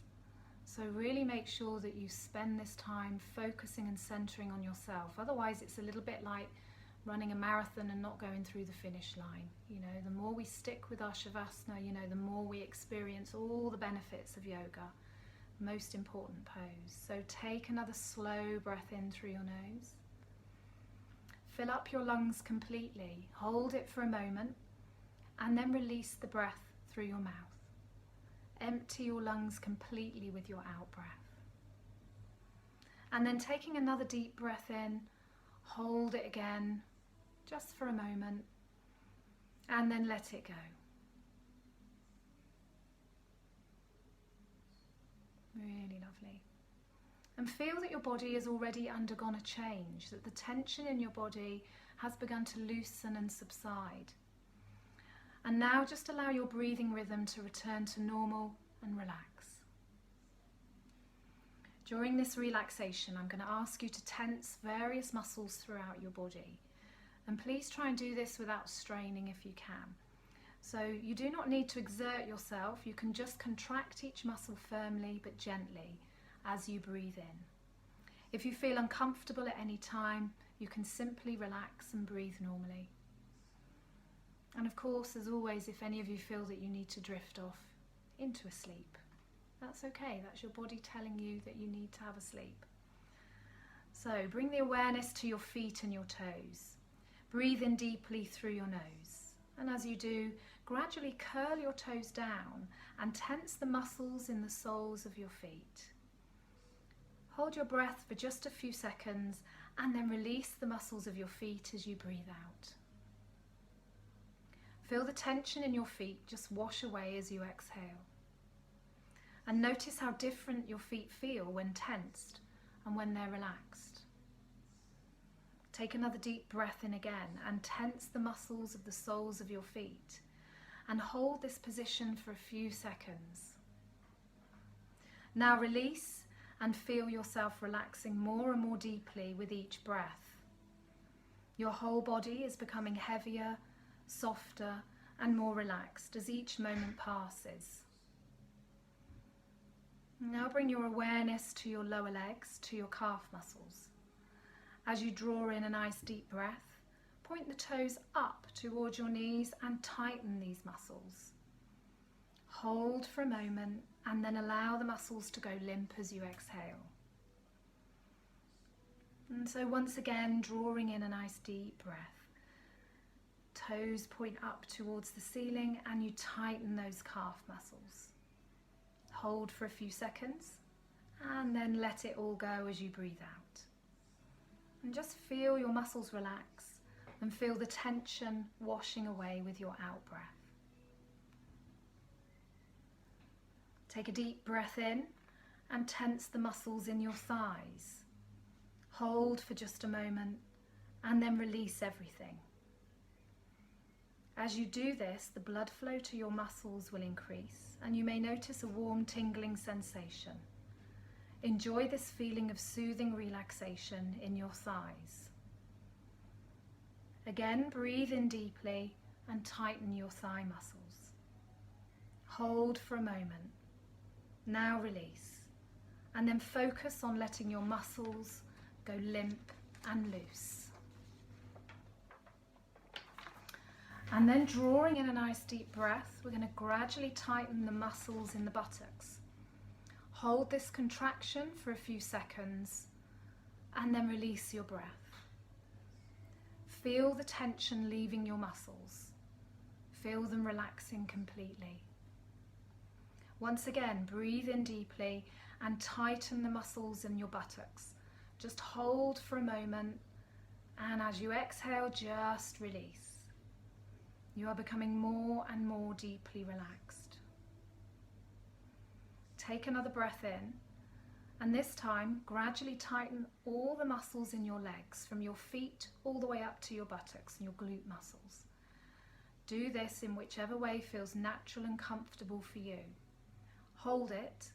So really make sure that you spend this time focusing and centering on yourself. Otherwise it's a little bit like running a marathon and not going through the finish line. The more we stick with our Shavasana, the more we experience all the benefits of yoga. Most important pose. So take another slow breath in through your nose. Fill up your lungs completely, hold it for a moment, and then release the breath through your mouth. Empty your lungs completely with your out breath. And then taking another deep breath in, hold it again, just for a moment, and then let it go. Really lovely. And feel that your body has already undergone a change, that the tension in your body has begun to loosen and subside. And now just allow your breathing rhythm to return to normal and relax. During this relaxation, I'm going to ask you to tense various muscles throughout your body. And please try and do this without straining if you can. So you do not need to exert yourself, you can just contract each muscle firmly but gently as you breathe in. If you feel uncomfortable at any time, you can simply relax and breathe normally. And of course, as always, if any of you feel that you need to drift off into a sleep, that's okay. That's your body telling you that you need to have a sleep. So bring the awareness to your feet and your toes. Breathe in deeply through your nose. And as you do, gradually curl your toes down and tense the muscles in the soles of your feet. Hold your breath for just a few seconds and then release the muscles of your feet as you breathe out. Feel the tension in your feet just wash away as you exhale. And notice how different your feet feel when tensed and when they're relaxed. Take another deep breath in again and tense the muscles of the soles of your feet and hold this position for a few seconds. Now release and feel yourself relaxing more and more deeply with each breath. Your whole body is becoming heavier, softer and more relaxed as each moment passes. Now bring your awareness to your lower legs, to your calf muscles. As you draw in a nice deep breath, point the toes up towards your knees and tighten these muscles. Hold for a moment and then allow the muscles to go limp as you exhale. And so once again, drawing in a nice deep breath. Toes point up towards the ceiling and you tighten those calf muscles. Hold for a few seconds and then let it all go as you breathe out. And just feel your muscles relax and feel the tension washing away with your out breath. Take a deep breath in and tense the muscles in your thighs. Hold for just a moment and then release everything. As you do this, the blood flow to your muscles will increase and you may notice a warm tingling sensation. Enjoy this feeling of soothing relaxation in your thighs. Again, breathe in deeply and tighten your thigh muscles. Hold for a moment. Now release. And then focus on letting your muscles go limp and loose. And then drawing in a nice deep breath, we're going to gradually tighten the muscles in the buttocks. Hold this contraction for a few seconds and then release your breath. Feel the tension leaving your muscles. Feel them relaxing completely. Once again, breathe in deeply and tighten the muscles in your buttocks. Just hold for a moment and as you exhale, just release. You are becoming more and more deeply relaxed. Take another breath in and this time gradually tighten all the muscles in your legs from your feet all the way up to your buttocks and your glute muscles. Do this in whichever way feels natural and comfortable for you. Hold it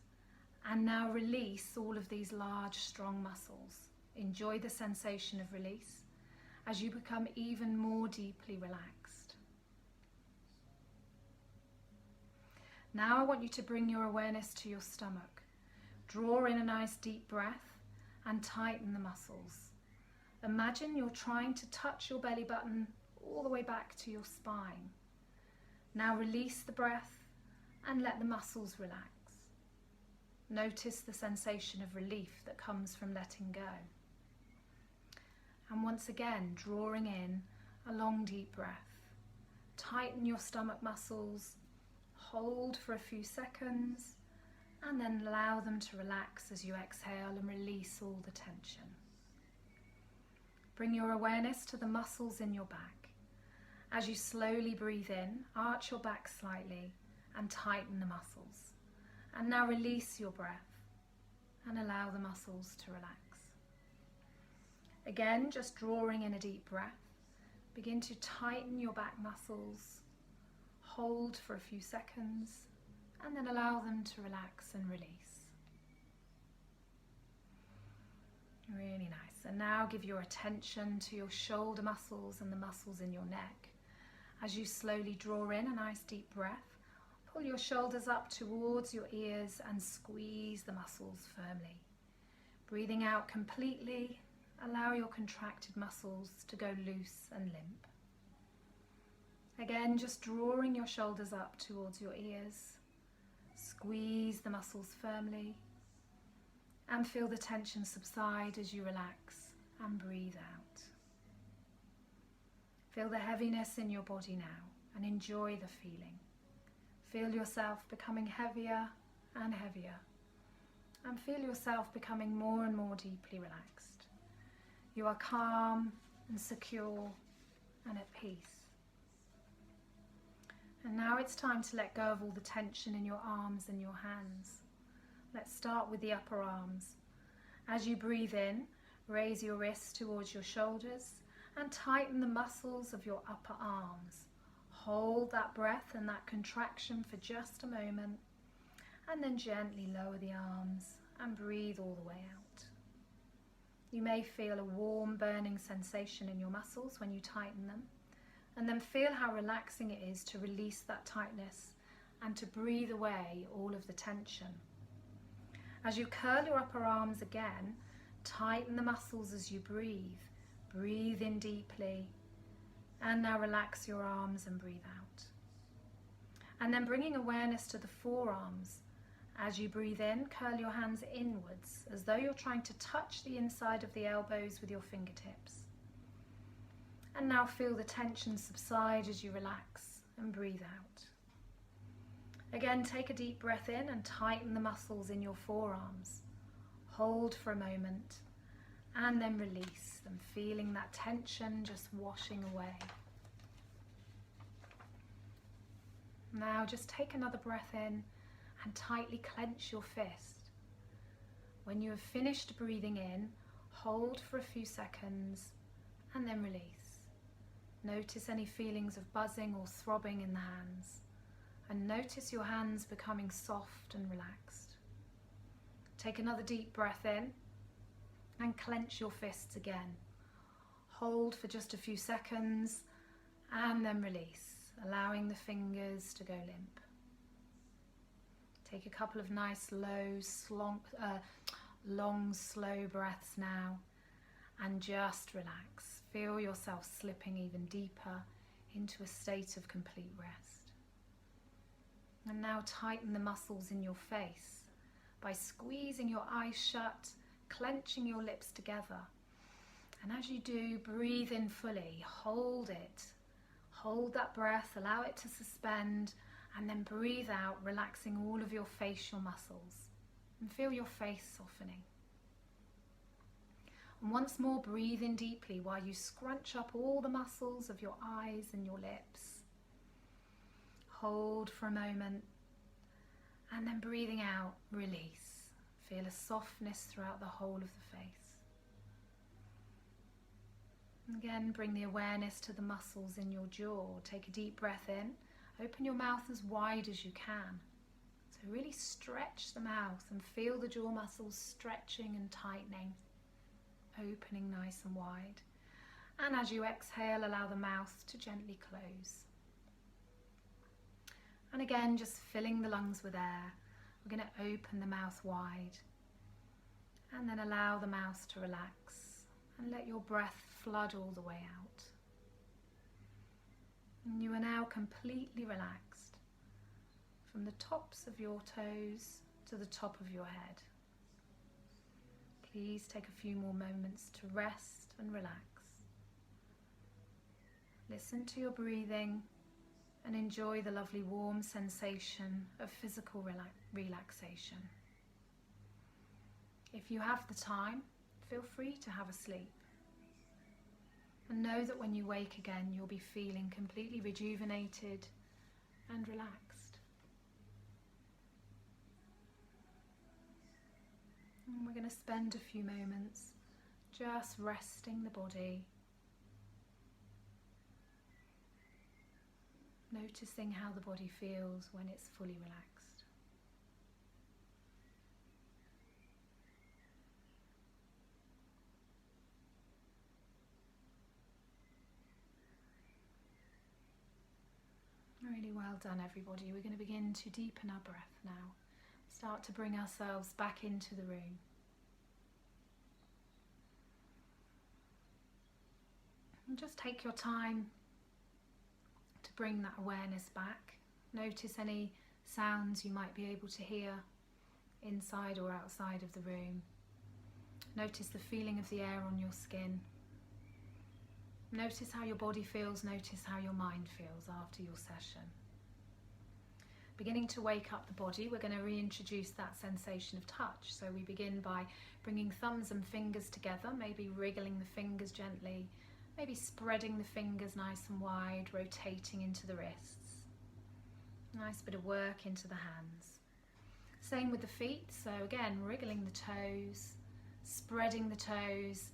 and now release all of these large, strong muscles. Enjoy the sensation of release as you become even more deeply relaxed. Now I want you to bring your awareness to your stomach. Draw in a nice deep breath and tighten the muscles. Imagine you're trying to touch your belly button all the way back to your spine. Now release the breath and let the muscles relax. Notice the sensation of relief that comes from letting go. And once again, drawing in a long deep breath. Tighten your stomach muscles. hold for a few seconds, and then allow them to relax as you exhale and release all the tension. Bring your awareness to the muscles in your back. As you slowly breathe in, arch your back slightly and tighten the muscles. And now release your breath and allow the muscles to relax. Again, just drawing in a deep breath. Begin to tighten your back muscles. Hold for a few seconds and then allow them to relax and release. Really nice. And now give your attention to your shoulder muscles and the muscles in your neck. As you slowly draw in a nice deep breath, pull your shoulders up towards your ears and squeeze the muscles firmly. Breathing out completely, allow your contracted muscles to go loose and limp. Again, just drawing your shoulders up towards your ears. Squeeze the muscles firmly and feel the tension subside as you relax and breathe out. Feel the heaviness in your body now and enjoy the feeling. Feel yourself becoming heavier and heavier, and feel yourself becoming more and more deeply relaxed. You are calm and secure and at peace. And now it's time to let go of all the tension in your arms and your hands. Let's start with the upper arms. As you breathe in, raise your wrists towards your shoulders and tighten the muscles of your upper arms. Hold that breath and that contraction for just a moment, and then gently lower the arms and breathe all the way out. You may feel a warm, burning sensation in your muscles when you tighten them, and then feel how relaxing it is to release that tightness and to breathe away all of the tension. As you curl your upper arms again, tighten the muscles as you breathe. Breathe in deeply, and now relax your arms and breathe out. And then bringing awareness to the forearms. As you breathe in, curl your hands inwards as though you're trying to touch the inside of the elbows with your fingertips. And now feel the tension subside as you relax and breathe out. Again, take a deep breath in and tighten the muscles in your forearms. Hold for a moment and then release them, feeling that tension just washing away. Now just take another breath in and tightly clench your fist. When you have finished breathing in, hold for a few seconds and then release. Notice any feelings of buzzing or throbbing in the hands, and notice your hands becoming soft and relaxed. Take another deep breath in and clench your fists again. Hold for just a few seconds and then release, allowing the fingers to go limp. Take a couple of nice long, slow breaths now and just relax. Feel yourself slipping even deeper into a state of complete rest. And now tighten the muscles in your face by squeezing your eyes shut, clenching your lips together. And as you do, breathe in fully, hold it. Hold that breath, allow it to suspend, and then breathe out, relaxing all of your facial muscles. And feel your face softening. And once more, breathe in deeply while you scrunch up all the muscles of your eyes and your lips. Hold for a moment, and then breathing out, release. Feel a softness throughout the whole of the face. Again, bring the awareness to the muscles in your jaw. Take a deep breath in. Open your mouth as wide as you can. So really stretch the mouth and feel the jaw muscles stretching and tightening, opening nice and wide. And as you exhale, allow the mouth to gently close. And again, just filling the lungs with air. We're going to open the mouth wide and then allow the mouth to relax and let your breath flood all the way out. And you are now completely relaxed from the tops of your toes to the top of your head. Please take a few more moments to rest and relax. Listen to your breathing and enjoy the lovely warm sensation of physical relaxation. If you have the time, feel free to have a sleep. And know that when you wake again, you'll be feeling completely rejuvenated and relaxed. And we're going to spend a few moments just resting the body, noticing how the body feels when it's fully relaxed. Really well done, everybody. We're going to begin to deepen our breath now. Start to bring ourselves back into the room. And just take your time to bring that awareness back. Notice any sounds you might be able to hear inside or outside of the room. Notice the feeling of the air on your skin. Notice how your body feels, notice how your mind feels after your session. Beginning to wake up the body, we're going to reintroduce that sensation of touch. So we begin by bringing thumbs and fingers together, maybe wriggling the fingers gently, maybe spreading the fingers nice and wide, rotating into the wrists. Nice bit of work into the hands. Same with the feet, so again, wriggling the toes, spreading the toes,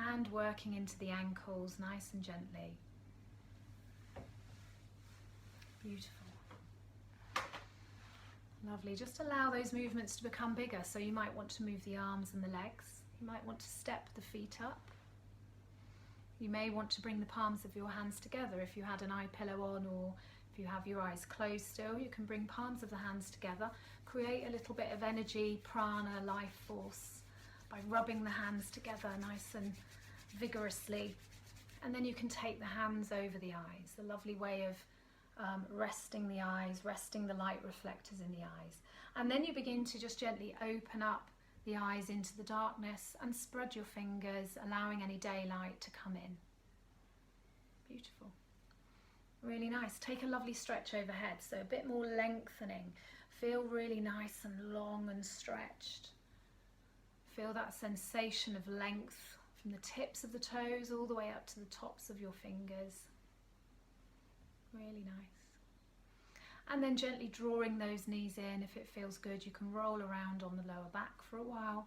and working into the ankles nice and gently. Beautiful. Lovely. Just allow those movements to become bigger. So you might want to move the arms and the legs. You might want to step the feet up. You may want to bring the palms of your hands together if you had an eye pillow on, or if you have your eyes closed still, you can bring palms of the hands together. Create a little bit of energy, prana, life force, by rubbing the hands together nice and vigorously. And then you can take the hands over the eyes, a lovely way of resting the eyes, resting the light reflectors in the eyes. And then you begin to just gently open up the eyes into the darkness and spread your fingers, allowing any daylight to come in. Beautiful. Really nice. Take a lovely stretch overhead, so a bit more lengthening. Feel really nice and long and stretched. Feel that sensation of length from the tips of the toes all the way up to the tops of your fingers. Really nice. And then gently drawing those knees in. If it feels good, you can roll around on the lower back for a while.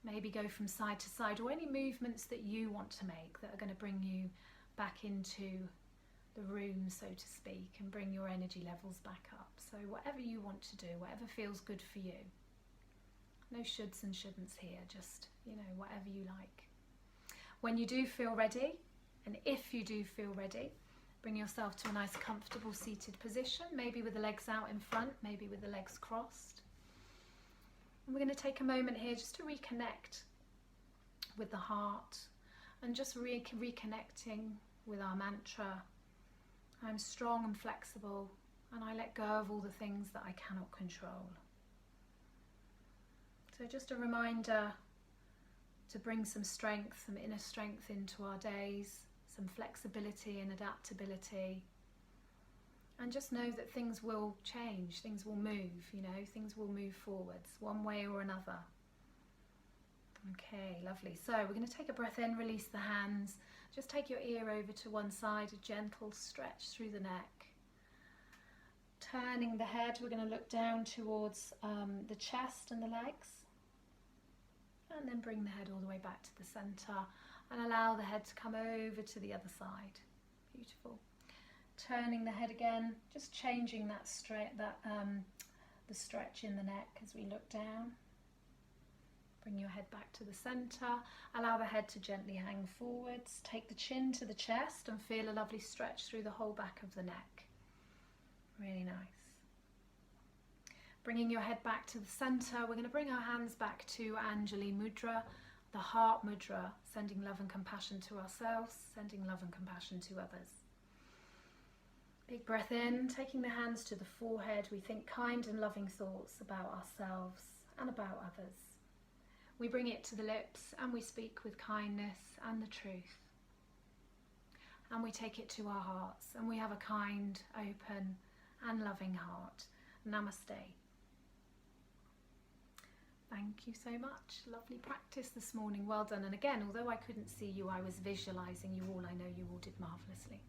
Maybe go from side to side, or any movements that you want to make that are going to bring you back into the room, so to speak, and bring your energy levels back up. So whatever you want to do, whatever feels good for you. No shoulds and shouldn'ts here, just, whatever you like. When you do feel ready, and if you do feel ready, bring yourself to a nice comfortable seated position, maybe with the legs out in front, maybe with the legs crossed. And we're going to take a moment here just to reconnect with the heart and just reconnecting with our mantra. I'm strong and flexible, and I let go of all the things that I cannot control. So just a reminder to bring some strength, some inner strength into our days, some flexibility and adaptability. And just know that things will change, things will move, things will move forwards one way or another. Okay, lovely. So we're going to take a breath in, release the hands. Just take your ear over to one side, a gentle stretch through the neck. Turning the head, we're going to look down towards the chest and the legs. And then bring the head all the way back to the centre and allow the head to come over to the other side. Beautiful. Turning the head again, just changing that the stretch in the neck as we look down. Bring your head back to the centre. Allow the head to gently hang forwards. Take the chin to the chest and feel a lovely stretch through the whole back of the neck. Really nice. Bringing your head back to the centre, we're going to bring our hands back to Anjali Mudra, the heart mudra, sending love and compassion to ourselves, sending love and compassion to others. Big breath in, taking the hands to the forehead, we think kind and loving thoughts about ourselves and about others. We bring it to the lips and we speak with kindness and the truth. and we take it to our hearts, and we have a kind, open and loving heart. Namaste. Thank you so much. Lovely practice this morning. Well done. And again, although I couldn't see you, I was visualizing you all. I know you all did marvelously.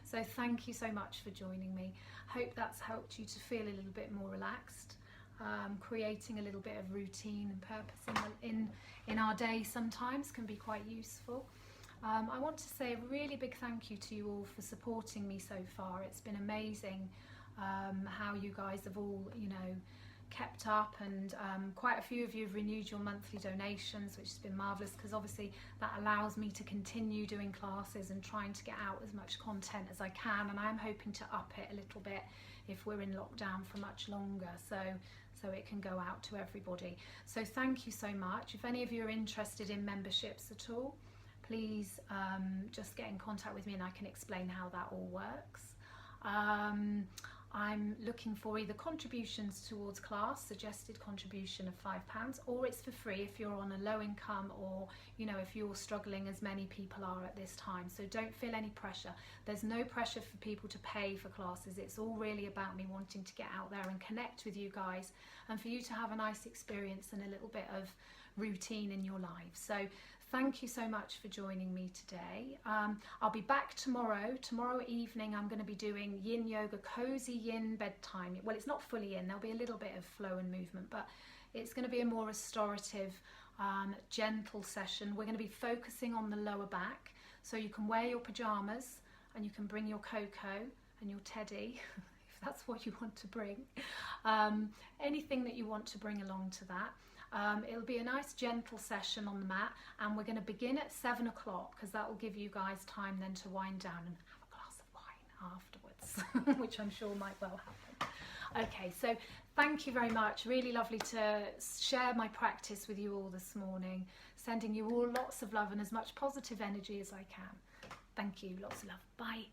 So thank you so much for joining me. Hope that's helped you to feel a little bit more relaxed. Creating a little bit of routine and purpose in our day sometimes can be quite useful. I want to say a really big thank you to you all for supporting me so far. It's been amazing how you guys have all, kept up, and quite a few of you have renewed your monthly donations, which has been marvellous, because obviously that allows me to continue doing classes and trying to get out as much content as I can, and I'm hoping to up it a little bit if we're in lockdown for much longer, so it can go out to everybody. So thank you so much. If any of you are interested in memberships at all, please just get in contact with me and I can explain how that all works. I'm looking for either contributions towards class, suggested contribution of £5, or it's for free if you're on a low income, or if you're struggling as many people are at this time. So don't feel any pressure. There's no pressure for people to pay for classes. It's all really about me wanting to get out there and connect with you guys, and for you to have a nice experience and a little bit of routine in your lives. So thank you so much for joining me today. I'll be back tomorrow. Tomorrow evening I'm going to be doing yin yoga, cozy yin bedtime. Well, it's not fully yin, there'll be a little bit of flow and movement, but it's going to be a more restorative, gentle session. We're going to be focusing on the lower back, so you can wear your pyjamas and you can bring your cocoa and your teddy if that's what you want to bring. Anything that you want to bring along to that. It'll be a nice gentle session on the mat, and we're going to begin at 7 o'clock because that will give you guys time then to wind down and have a glass of wine afterwards, which I'm sure might well happen. Okay, so thank you very much. Really lovely to share my practice with you all this morning. Sending you all lots of love and as much positive energy as I can. Thank you. Lots of love. Bye.